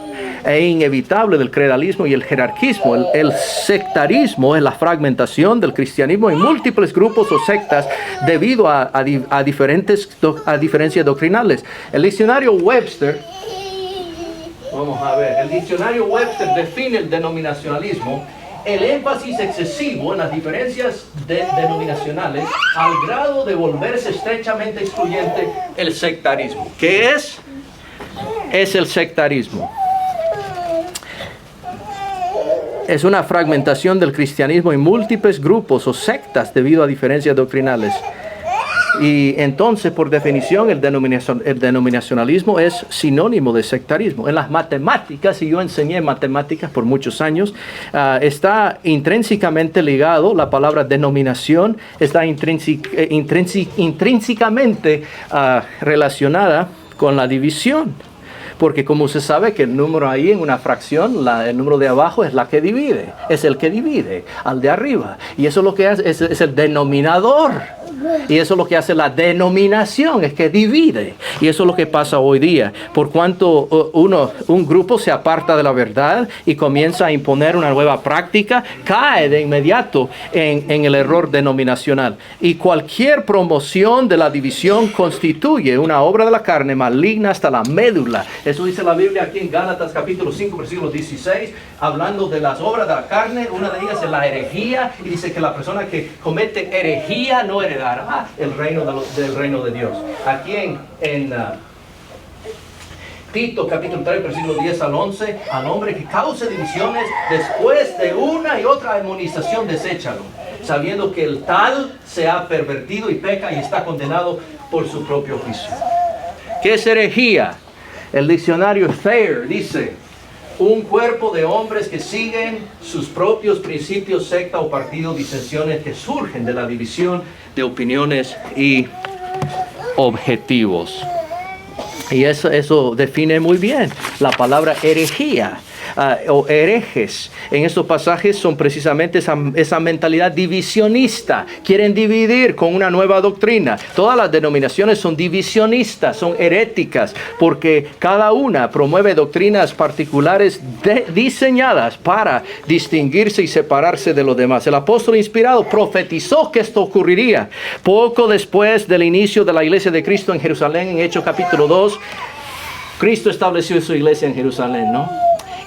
e inevitable del creedalismo y el jerarquismo. El sectarismo es la fragmentación del cristianismo en múltiples grupos o sectas debido a diferencias doctrinales. El diccionario Webster, el diccionario Webster define el denominacionalismo: el énfasis excesivo en las diferencias denominacionales al grado de volverse estrechamente excluyente, el sectarismo. ¿Qué es? Es el sectarismo. Es una fragmentación del cristianismo en múltiples grupos o sectas debido a diferencias doctrinales. Y entonces, por definición, el denominacionalismo es sinónimo de sectarismo. En las matemáticas, y yo enseñé matemáticas por muchos años, está intrínsecamente ligado, la palabra denominación está intrínsecamente relacionada con la división. Porque como se sabe que el número ahí en una fracción, el número de abajo es la que divide, es el que divide al de arriba. Y eso es lo que hace, es el denominador. Y eso es lo que hace la denominación, es que divide. Y eso es lo que pasa hoy día. Por cuanto un grupo se aparta de la verdad y comienza a imponer una nueva práctica, cae de inmediato en el error denominacional. Y cualquier promoción de la división constituye una obra de la carne maligna hasta la médula. Eso dice la Biblia aquí en Gálatas capítulo 5, versículo 16, hablando de las obras de la carne. Una de ellas es la herejía, y dice que la persona que comete herejía no heredará el reino del reino de Dios. Aquí en Tito capítulo 3, versículo 10 al 11, al hombre que cause divisiones después de una y otra amonestación, deséchalo, sabiendo que el tal se ha pervertido y peca y está condenado por su propio juicio. ¿Qué es herejía? El diccionario Thayer dice: un cuerpo de hombres que siguen sus propios principios, secta o partido, disensiones que surgen de la división de opiniones y objetivos. Y eso define muy bien la palabra herejía. O herejes en estos pasajes son precisamente esa mentalidad divisionista. Quieren dividir con una nueva doctrina. Todas las denominaciones son divisionistas, son heréticas, porque cada una promueve doctrinas particulares diseñadas para distinguirse y separarse de los demás. El apóstol inspirado profetizó que esto ocurriría poco después del inicio de la iglesia de Cristo en Jerusalén. En Hechos capítulo 2, Cristo estableció su iglesia en Jerusalén, ¿no?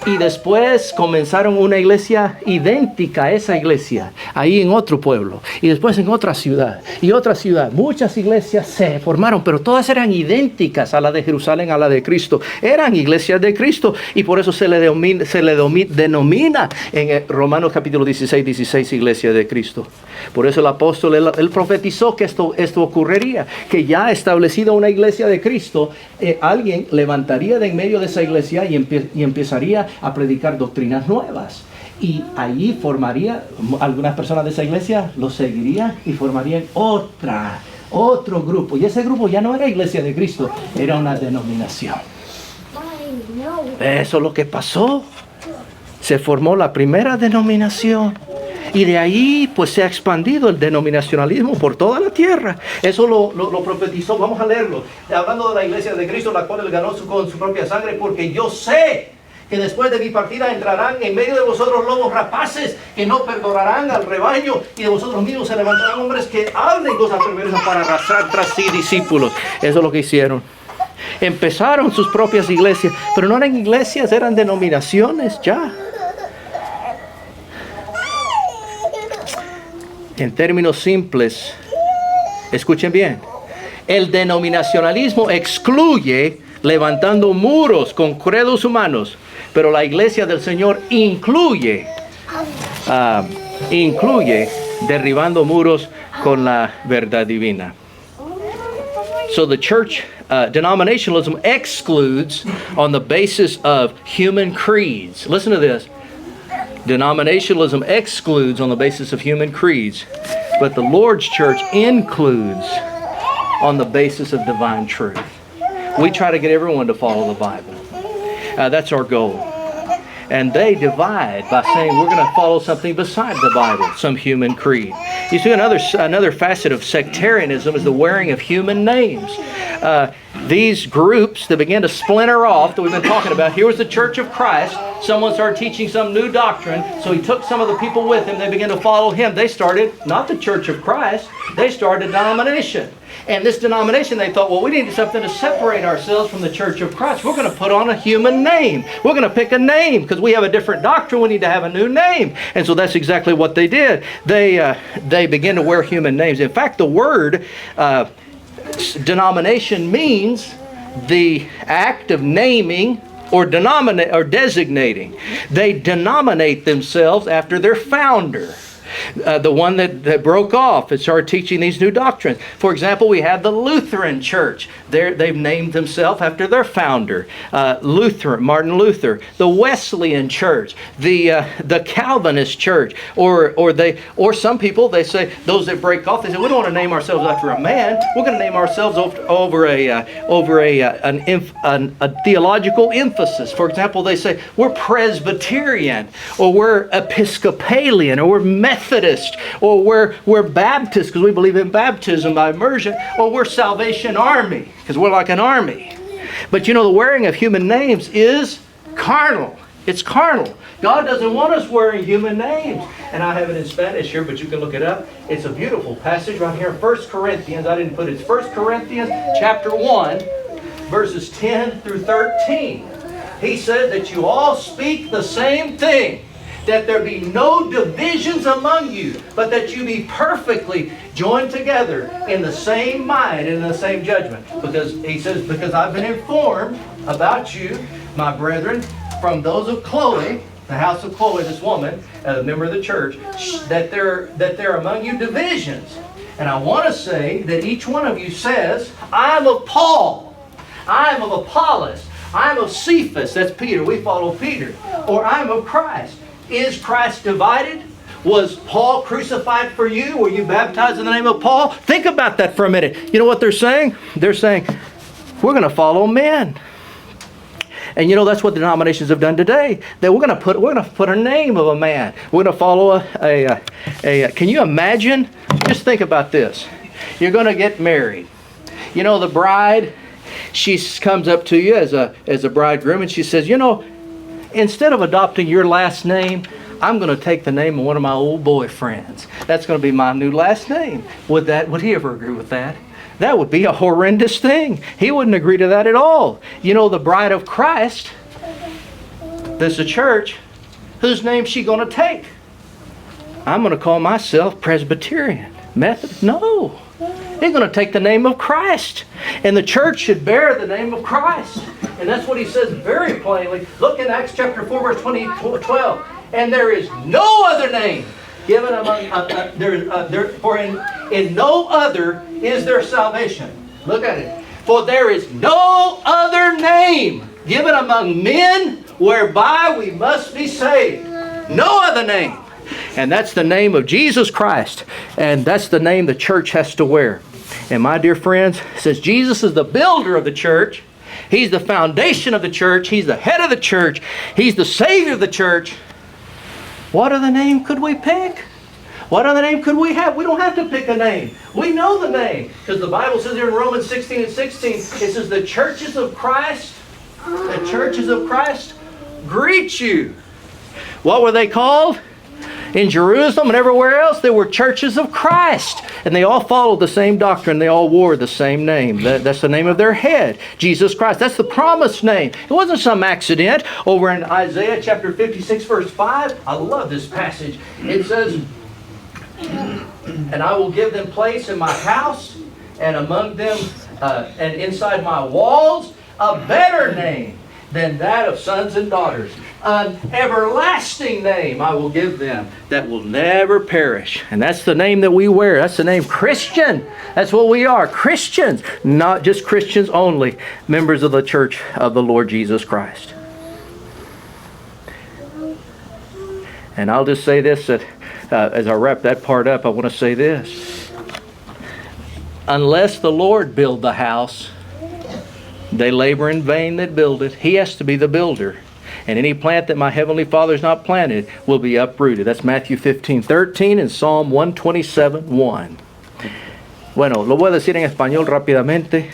Y después comenzaron una iglesia idéntica a esa iglesia, ahí en otro pueblo. Y después en otra ciudad, y otra ciudad. Muchas iglesias se formaron, pero todas eran idénticas a la de Jerusalén, a la de Cristo. Eran iglesias de Cristo, y por eso se le denomina en Romanos capítulo 16, iglesia de Cristo. Por eso el apóstol, él profetizó que esto ocurriría, que ya establecida una iglesia de Cristo, alguien levantaría de en medio de esa iglesia y empezaría a predicar doctrinas nuevas. Y allí algunas personas de esa iglesia lo seguirían y formarían otro grupo. Y ese grupo ya no era iglesia de Cristo, era una denominación. Eso es lo que pasó. Se formó la primera denominación. Y de ahí pues se ha expandido el denominacionalismo por toda la tierra. Eso lo profetizó, vamos a leerlo. Hablando de la iglesia de Cristo, la cual él ganó con su propia sangre, porque yo sé que después de mi partida entrarán en medio de vosotros lobos rapaces que no perdonarán al rebaño, y de vosotros mismos se levantarán hombres que hablen cosas perversas para arrastrar tras sí discípulos. Eso es lo que hicieron. Empezaron sus propias iglesias, pero no eran iglesias, eran denominaciones ya. En términos simples, escuchen bien, el denominacionalismo excluye levantando muros con credos humanos, pero la iglesia del Señor incluye derribando muros con la verdad divina. So the church denominationalism excludes on the basis of human creeds. Listen to this. Denominationalism excludes on the basis of human creeds, but the Lord's church includes on the basis of divine truth. We try to get everyone to follow the Bible. That's our goal. And they divide by saying we're going to follow something besides the Bible, some human creed. You see, another facet of sectarianism is the wearing of human names. These groups that began to splinter off that we've been talking about. Here was the Church of Christ. Someone started teaching some new doctrine, so he took some of the people with him. They began to follow him. They started not the Church of Christ. They started a denomination. And this denomination, they thought, well, we need something to separate ourselves from the Church of Christ. We're going to put on a human name. We're going to pick a name because we have a different doctrine. We need to have a new name. And so that's exactly what they did. They began to wear human names. In fact, the word denomination means the act of naming or designating. They denominate themselves after their founder. The one that broke off and started teaching these new doctrines. For example, we have the Lutheran Church. They've named themselves after their founder, Martin Luther. The Wesleyan Church, the Calvinist Church, or some people, they say, those that break off, they say, we don't want to name ourselves after a man. We're going to name ourselves over a theological emphasis. For example, they say we're Presbyterian, or we're Episcopalian, or we're Methodist, or we're Baptist because we believe in baptism by immersion, or we're Salvation Army because we're like an army. But you know, the wearing of human names is carnal. It's carnal. God doesn't want us wearing human names. And I have it in Spanish here, but you can look it up. It's a beautiful passage right here in 1 Corinthians. I didn't put it. It's 1 Corinthians chapter 1, verses 10 through 13. He said that you all speak the same thing, that there be no divisions among you, but that you be perfectly joined together in the same mind and in the same judgment. Because he says, because I've been informed about you, my brethren, from those of Chloe, the house of Chloe, this woman, a member of the church, that there are among you divisions. And I want to say that each one of you says, I'm of Paul, I'm of Apollos, I'm of Cephas, that's Peter, we follow Peter, or I'm of Christ. Is Christ divided? Was Paul crucified for you? Were you baptized in the name of Paul? Think about that for a minute. You know what they're saying? They're saying, we're going to follow men. And you know, that's what denominations have done today. That we're going to put a name of a man. We're going to follow can you imagine? Just think about this. You're going to get married. You know, the bride, she comes up to you as a bridegroom, and she says, you know, instead of adopting your last name, I'm going to take the name of one of my old boyfriends. That's going to be my new last name. Would he ever agree with that? That would be a horrendous thing. He wouldn't agree to that at all. You know, the bride of Christ, there's a church, whose name is she going to take? I'm going to call myself Presbyterian. Methodist? No. They're going to take the name of Christ. And the church should bear the name of Christ. And that's what he says very plainly. Look in Acts chapter 4, verse 12. And there is no other name given among, for in no other is there salvation. Look at it. For there is no other name given among men whereby we must be saved. No other name. And that's the name of Jesus Christ. And that's the name the church has to wear. And my dear friends, since Jesus is the builder of the church, He's the foundation of the church, He's the head of the church, He's the Savior of the church, what other name could we pick? What other name could we have? We don't have to pick a name. We know the name. Because the Bible says here in Romans 16:16, it says the churches of Christ greet you. What were they called? In Jerusalem and everywhere else, there were churches of Christ. And they all followed the same doctrine. They all wore the same name. That's the name of their head, Jesus Christ. That's the promised name. It wasn't some accident. Over in Isaiah chapter 56, verse 5, I love this passage. It says, and I will give them place in my house and among them and inside my walls, a better name than that of sons and daughters. An everlasting name I will give them that will never perish. And that's the name that we wear. That's the name Christian. That's what we are, Christians. Not just Christians only, members of the church of the Lord Jesus Christ. And I'll just say this, that as I wrap that part up, I want to say this. Unless the Lord build the house, they labor in vain that build it. He has to be the builder. And any plant that my heavenly Father has not planted will be uprooted. That's Matthew 15:13 and Psalm 127:1. Bueno, lo voy a decir en español rápidamente.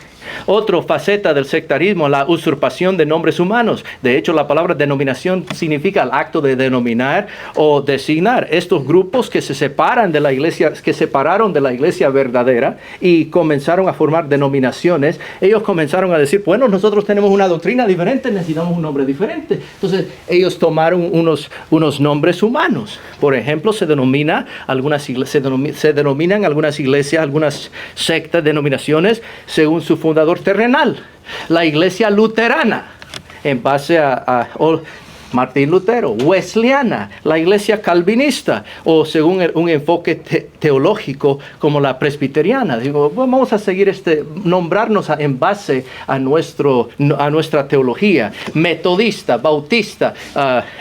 Otra faceta del sectarismo, la usurpación de nombres humanos. De hecho, la palabra denominación significa el acto de denominar o designar. Estos grupos que se separan de la iglesia, que separaron de la iglesia verdadera y comenzaron a formar denominaciones, ellos comenzaron a decir, bueno, nosotros tenemos una doctrina diferente, necesitamos un nombre diferente. Entonces, ellos tomaron unos nombres humanos. Por ejemplo, se denominan algunas iglesias, algunas sectas, denominaciones, según su fundador terrenal. La iglesia luterana, en base a Martín Lutero. Wesleyana, la iglesia calvinista, o según un enfoque teológico como la presbiteriana. Digo, vamos a seguir nombrarnos en base a nuestra teología. Metodista, bautista,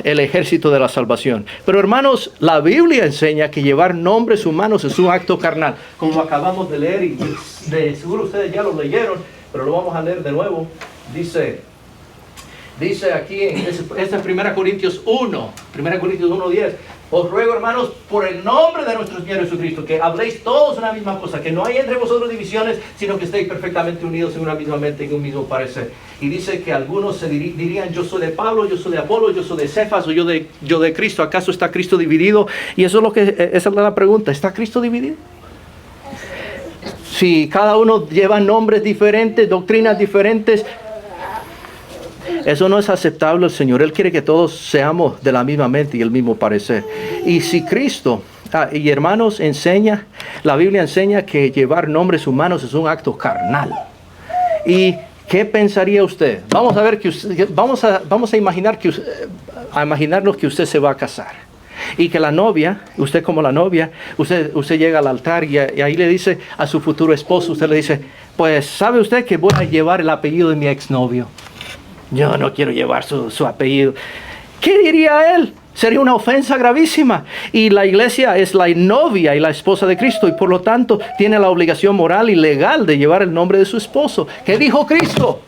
el ejército de la salvación. Pero hermanos, la Biblia enseña que llevar nombres humanos es un acto carnal. Como acabamos de leer, y de seguro ustedes ya lo leyeron, pero lo vamos a leer de nuevo. Dice aquí, esta es 1 Corintios 1:10. Os ruego, hermanos, por el nombre de nuestro Señor Jesucristo, que habléis todos una misma cosa, que no hay entre vosotros divisiones, sino que estéis perfectamente unidos en una misma mente y en un mismo parecer. Y dice que algunos dirían, yo soy de Pablo, yo soy de Apolo, yo soy de Cefas, o yo de Cristo. ¿Acaso está Cristo dividido? Y eso es esa es la pregunta. ¿Está Cristo dividido? Si cada uno lleva nombres diferentes, doctrinas diferentes, eso no es aceptable al Señor. Él quiere que todos seamos de la misma mente y el mismo parecer. Y si Cristo, y hermanos, la Biblia enseña que llevar nombres humanos es un acto carnal. ¿Y qué pensaría usted? Vamos a ver vamos a imaginarnos que usted se va a casar. Y que la novia, usted como la novia, usted llega al altar y ahí le dice a su futuro esposo, usted le dice, pues ¿sabe usted que voy a llevar el apellido de mi exnovio? Yo no quiero llevar su apellido. ¿Qué diría él? Sería una ofensa gravísima. Y la iglesia es la novia y la esposa de Cristo, y por lo tanto tiene la obligación moral y legal de llevar el nombre de su esposo. ¿Qué dijo Cristo?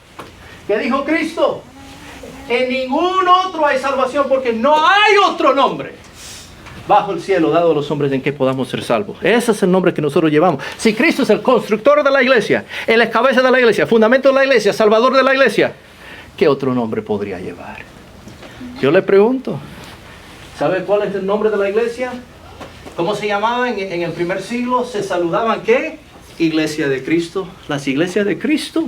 ¿Qué dijo Cristo? En ningún otro hay salvación, porque no hay otro nombre bajo el cielo dado a los hombres en que podamos ser salvos. Ese es el nombre que nosotros llevamos. Si Cristo es el constructor de la iglesia, Él es cabeza de la iglesia, fundamento de la iglesia, salvador de la iglesia, ¿qué otro nombre podría llevar? Yo le pregunto, ¿sabe cuál es el nombre de la iglesia? ¿Cómo se llamaban en el primer siglo? ¿Se saludaban qué? Iglesia de Cristo. Las iglesias de Cristo.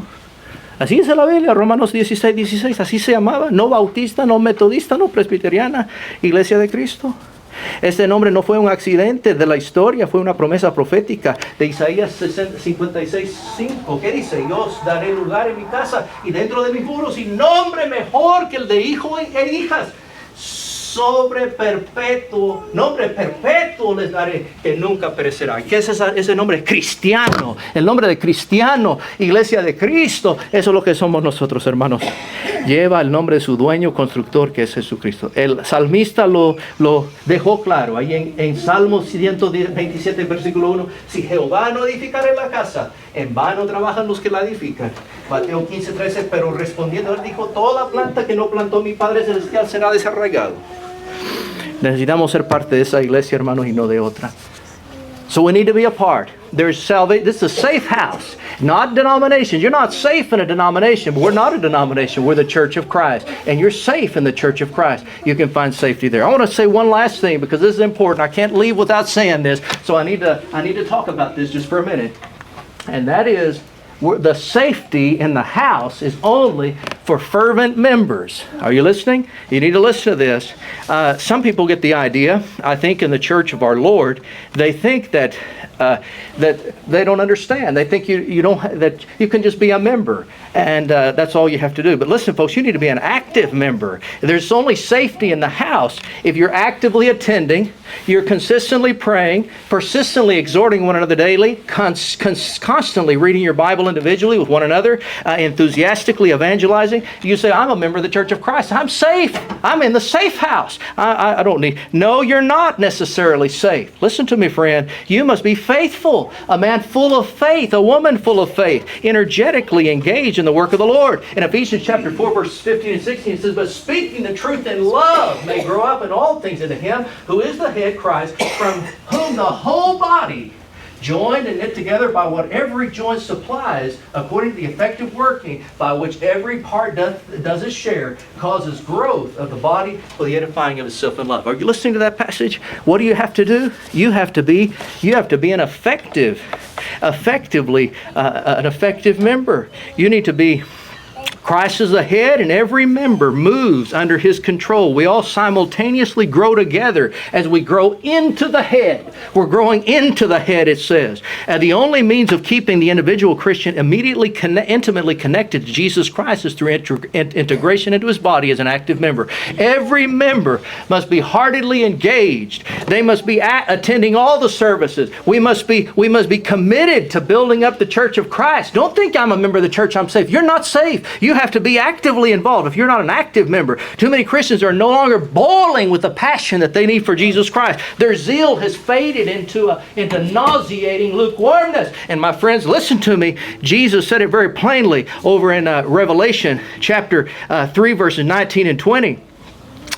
Así dice la Biblia, Romanos 16:16. Así se llamaba. No bautista, no metodista, no presbiteriana. Iglesia de Cristo. Este nombre no fue un accidente de la historia, fue una promesa profética de Isaías 56:5. ¿Qué dice? Yo os daré lugar en mi casa y dentro de mis muros, y nombre mejor que el de hijos e hijas. Nombre perpetuo les daré, que nunca perecerá. ¿Qué es ese nombre? Cristiano. El nombre de cristiano, iglesia de Cristo. Eso es lo que somos nosotros, hermanos. Lleva el nombre de su dueño, constructor, que es Jesucristo. El salmista lo dejó claro ahí en Salmos 127, versículo 1. Si Jehová no edificare la casa, en vano trabajan los que la edifican. Mateo 15:13. Pero respondiendo él dijo, toda planta que no plantó mi Padre Celestial será desarraigado. Necesitamos ser parte de esa iglesia, hermanos, y no de otra. So we need to be a part. There's salvation. This is a safe house, not denominations. You're not safe in a denomination, but we're not a denomination. We're the Church of Christ. And you're safe in the Church of Christ. You can find safety there. I want to say one last thing because this is important. I can't leave without saying this. So I need to talk about this just for a minute. And that is, the safety in the house is only for fervent members. Are you listening? You need to listen to this. Some people get the idea, I think in the church of our Lord, they think that they don't understand. They think that you can just be a member and that's all you have to do. But listen, folks, you need to be an active member. There's only safety in the house if you're actively attending, you're consistently praying, persistently exhorting one another daily, constantly reading your Bible individually with one another, enthusiastically evangelizing. You say, I'm a member of the Church of Christ. I'm safe. I'm in the safe house. I don't need... No, you're not necessarily safe. Listen to me, friend. You must be faithful. A man full of faith, a woman full of faith, energetically engaged in the work of the Lord. In Ephesians chapter 4, verses 15 and 16, it says, but speaking the truth in love may grow up in all things into Him who is the head, Christ, from whom the whole body, joined and knit together by what every joint supplies, according to the effective working by which every part does its share, causes growth of the body for the edifying of itself in love. Are you listening to that passage? What do you have to do? You have to be an effective member. You need to be... Christ is the head and every member moves under His control. We all simultaneously grow together as we grow into the head. We're growing into the head, it says. And the only means of keeping the individual Christian intimately connected to Jesus Christ is through integration into His body as an active member. Every member must be heartedly engaged. They must be attending all the services. We must be committed to building up the Church of Christ. Don't think I'm a member of the church, I'm safe. You're not safe. You have to be actively involved. If you're not an active member, too many Christians are no longer boiling with the passion that they need for Jesus Christ. Their zeal has faded into nauseating lukewarmness. And my friends, listen to me. Jesus said it very plainly over in Revelation chapter 3, verses 19 and 20.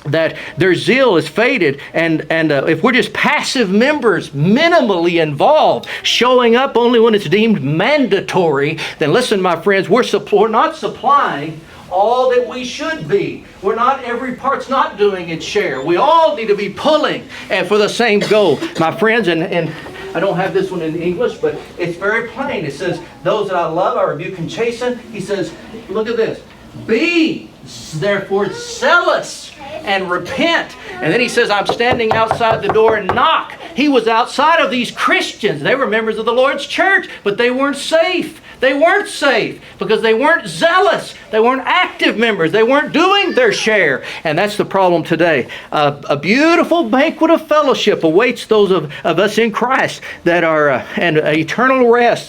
That their zeal is faded, and if we're just passive members, minimally involved, showing up only when it's deemed mandatory, then listen, my friends, we're not supplying all that we should be. Every part's not doing its share. We all need to be pulling and for the same goal. My friends, and I don't have this one in English, but it's very plain. It says, those that I love, I rebuke and chasten. He says, look at this. Be therefore zealous and repent. And then he says, I'm standing outside the door and knock. He was outside of these Christians. They were members of the Lord's church, but they weren't safe. They weren't safe because they weren't zealous. They weren't active members. They weren't doing their share. And that's the problem today. A beautiful banquet of fellowship awaits those of us in Christ that are and eternal rest,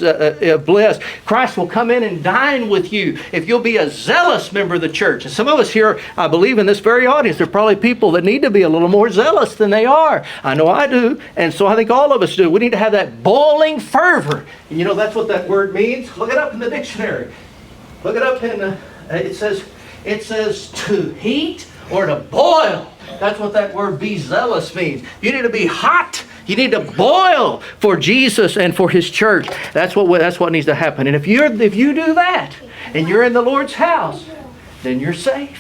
bliss. Christ will come in and dine with you if you'll be a zealous member of the church. And some of us here, I believe in this very audience, there are probably people that need to be a little more zealous than they are. I know I do. And so I think all of us do. We need to have that boiling fervor. And you know, that's what that word means. Look it up in the dictionary. Look it up in it says to heat or to boil. That's what that word be zealous means. You need to be hot. You need to boil for Jesus and for His church. That's what needs to happen. And if you do that and you're in the Lord's house, then you're safe.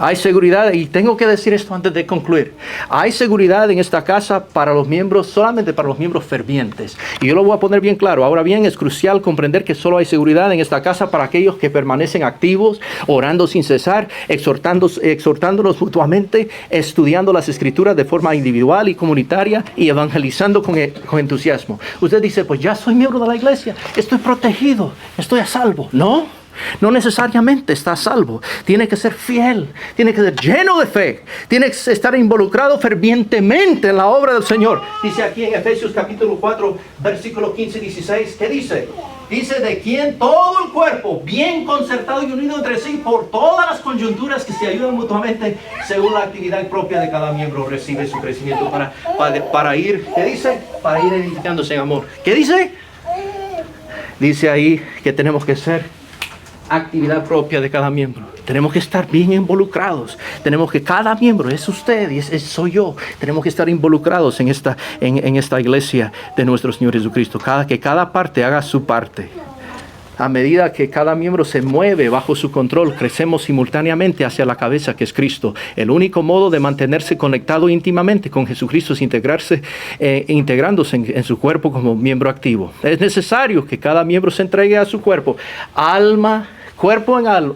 Hay seguridad, y tengo que decir esto antes de concluir. Hay seguridad en esta casa para los miembros, solamente para los miembros fervientes. Y yo lo voy a poner bien claro. Ahora bien, es crucial comprender que solo hay seguridad en esta casa para aquellos que permanecen activos, orando sin cesar, exhortándonos mutuamente, estudiando las Escrituras de forma individual y comunitaria y evangelizando con entusiasmo. Usted dice, pues ya soy miembro de la iglesia, estoy protegido, estoy a salvo. No. No necesariamente está a salvo. Tiene que ser fiel. Tiene que ser lleno de fe. Tiene que estar involucrado fervientemente en la obra del Señor. Dice aquí en Efesios capítulo 4, versículo 15 y 16. ¿Qué dice? Dice, de quien todo el cuerpo, bien concertado y unido entre sí por todas las coyunturas que se ayudan mutuamente según la actividad propia de cada miembro, recibe su crecimiento para ir, ¿qué dice? Para ir edificándose en amor. ¿Qué dice? Dice ahí que tenemos que ser actividad propia de cada miembro. Tenemos que estar bien involucrados. Tenemos que cada miembro, es usted y soy yo. Tenemos que estar involucrados en esta iglesia de nuestro Señor Jesucristo. Que cada parte haga su parte. A medida que cada miembro se mueve bajo su control, crecemos simultáneamente hacia la cabeza que es Cristo. El único modo de mantenerse conectado íntimamente con Jesucristo es integrándose en su cuerpo como miembro activo. Es necesario que cada miembro se entregue a su cuerpo, cuerpo en alma,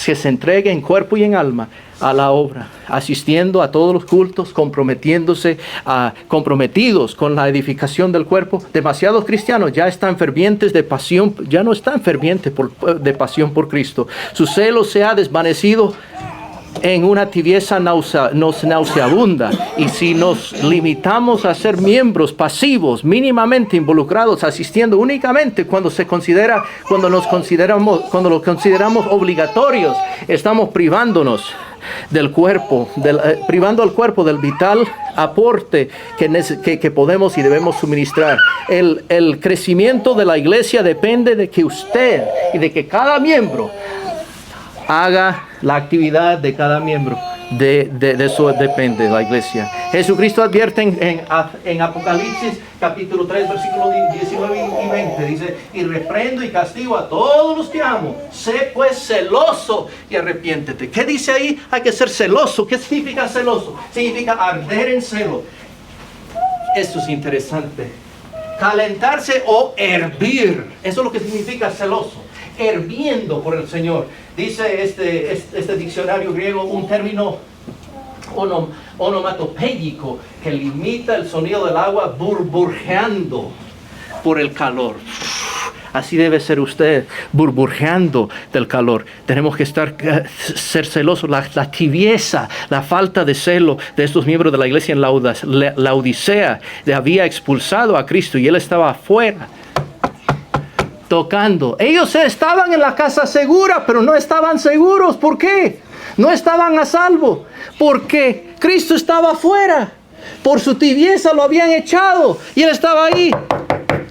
que se entregue en cuerpo y en alma a la obra, asistiendo a todos los cultos, comprometidos con la edificación del cuerpo. Demasiados cristianos ya están fervientes de pasión, ya no están fervientes de pasión por Cristo. Su celo se ha desvanecido en una tibieza nauseabunda, y si nos limitamos a ser miembros pasivos, mínimamente involucrados, asistiendo únicamente cuando los consideramos obligatorios, estamos privándonos del cuerpo, privando al cuerpo del vital aporte que podemos y debemos suministrar. El crecimiento de la iglesia depende de que usted y de que cada miembro haga la actividad de cada miembro. De eso depende la iglesia. Jesucristo advierte en Apocalipsis capítulo 3 versículos 19 y 20. Dice: y reprendo y castigo a todos los que amo. Sé pues celoso y arrepiéntete. ¿Qué dice ahí? Hay que ser celoso. ¿Qué significa celoso? Significa arder en celo. Esto es interesante. Calentarse o hervir. Eso es lo que significa celoso. Hirviendo por el Señor. Dice este diccionario griego un término onomatopéyico que limita el sonido del agua burbujeando por el calor. Así debe ser usted, burbujeando del calor. Tenemos que ser celosos. La tibieza, la falta de celo de estos miembros de la iglesia en la Odisea había expulsado a Cristo y Él estaba afuera, tocando. Ellos estaban en la casa segura, pero no estaban seguros. ¿Por qué? No estaban a salvo, porque Cristo estaba afuera. Por su tibieza lo habían echado y Él estaba ahí,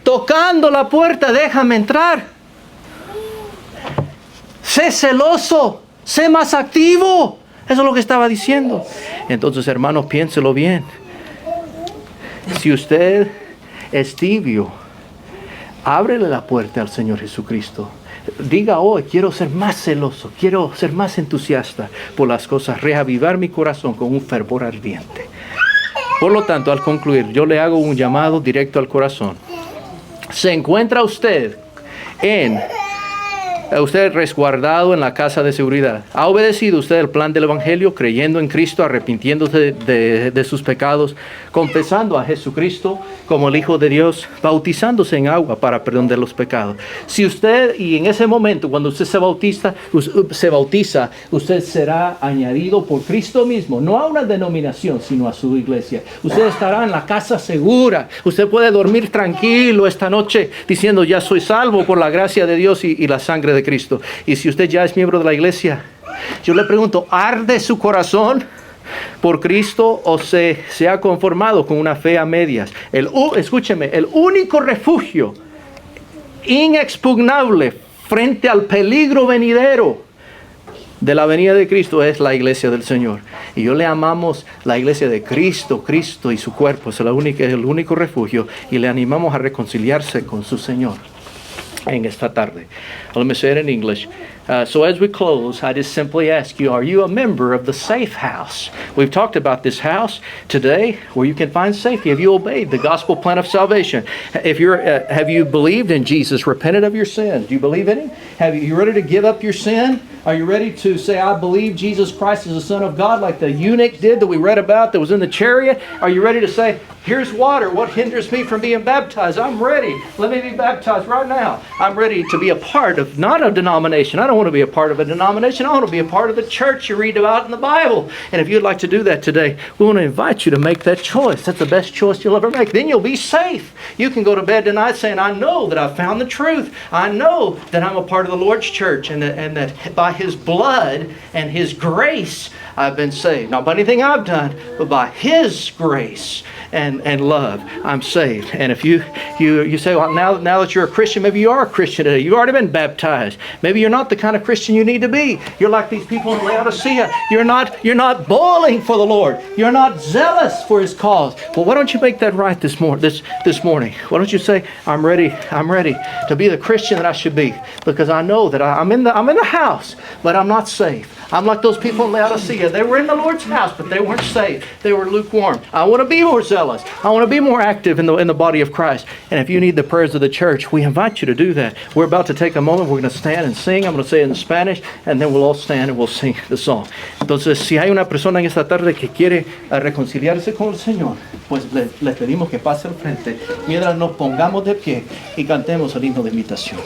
tocando la puerta. Déjame entrar. Sé celoso, sé más activo. Eso es lo que estaba diciendo. Entonces, hermanos, piénselo bien. Si usted es tibio, ábrele la puerta al Señor Jesucristo. Diga hoy: quiero ser más celoso, quiero ser más entusiasta por las cosas, reavivar mi corazón con un fervor ardiente. Por lo tanto, al concluir, yo le hago un llamado directo al corazón. ¿Se encuentra usted resguardado en la casa de seguridad? ¿Ha obedecido usted el plan del Evangelio, creyendo en Cristo, arrepintiéndose de sus pecados, confesando a Jesucristo como el Hijo de Dios, bautizándose en agua para perdón de los pecados? Si usted, y en ese momento, cuando usted se bautiza, usted será añadido por Cristo mismo, no a una denominación, sino a su iglesia. Usted estará en la casa segura. Usted puede dormir tranquilo esta noche diciendo: ya soy salvo por la gracia de Dios y la sangre de Cristo. Y si usted ya es miembro de la iglesia, yo le pregunto: ¿arde su corazón por Cristo o se ha conformado con una fe a medias? Escúcheme, el único refugio inexpugnable frente al peligro venidero de la venida de Cristo es la iglesia del Señor. Y yo le amamos la iglesia de Cristo. Cristo y su cuerpo es el único refugio, y le animamos a reconciliarse con su Señor en esta tarde. Let me say it in English. So as we close, I just simply ask you, are you a member of the safe house? We've talked about this house today where you can find safety. Have you obeyed the gospel plan of salvation? Have you believed in Jesus, repented of your sins? Do you believe in Him? Are you ready to give up your sin? Are you ready to say, I believe Jesus Christ is the Son of God, like the eunuch did that we read about that was in the chariot? Are you ready to say, here's water. What hinders me from being baptized? I'm ready. Let me be baptized right now. I'm ready to be a part of, not a denomination. I don't want to be a part of a denomination. I want to be a part of the church you read about in the Bible. And if you'd like to do that today, we want to invite you to make that choice. That's the best choice you'll ever make. Then you'll be safe. You can go to bed tonight saying, I know that I've found the truth. I know that I'm a part of the Lord's church, and that by His blood and His grace, I've been saved. Not by anything I've done, but by His grace and love, I'm saved. And if you say, well, now that you're a Christian, maybe you are a Christian today. You've already been baptized. Maybe you're not the kind of Christian you need to be. You're like these people in Laodicea. You're not boiling for the Lord. You're not zealous for His cause. Well, why don't you make that right this morning? Why don't you say, I'm ready to be the Christian that I should be, because I know that I'm in the house, but I'm not saved. I'm like those people in Laodicea. They were in the Lord's house, but they weren't saved. They were lukewarm. I want to be more zealous. I want to be more active in the body of Christ. And if you need the prayers of the church, we invite you to do that. We're about to take a moment. We're going to stand and sing. I'm going to say it in Spanish, and then we'll all stand and we'll sing the song. Entonces, si hay una persona en esta tarde que quiere reconciliarse con el Señor, pues le pedimos que pase al frente mientras nos pongamos de pie y cantemos el himno de invitación.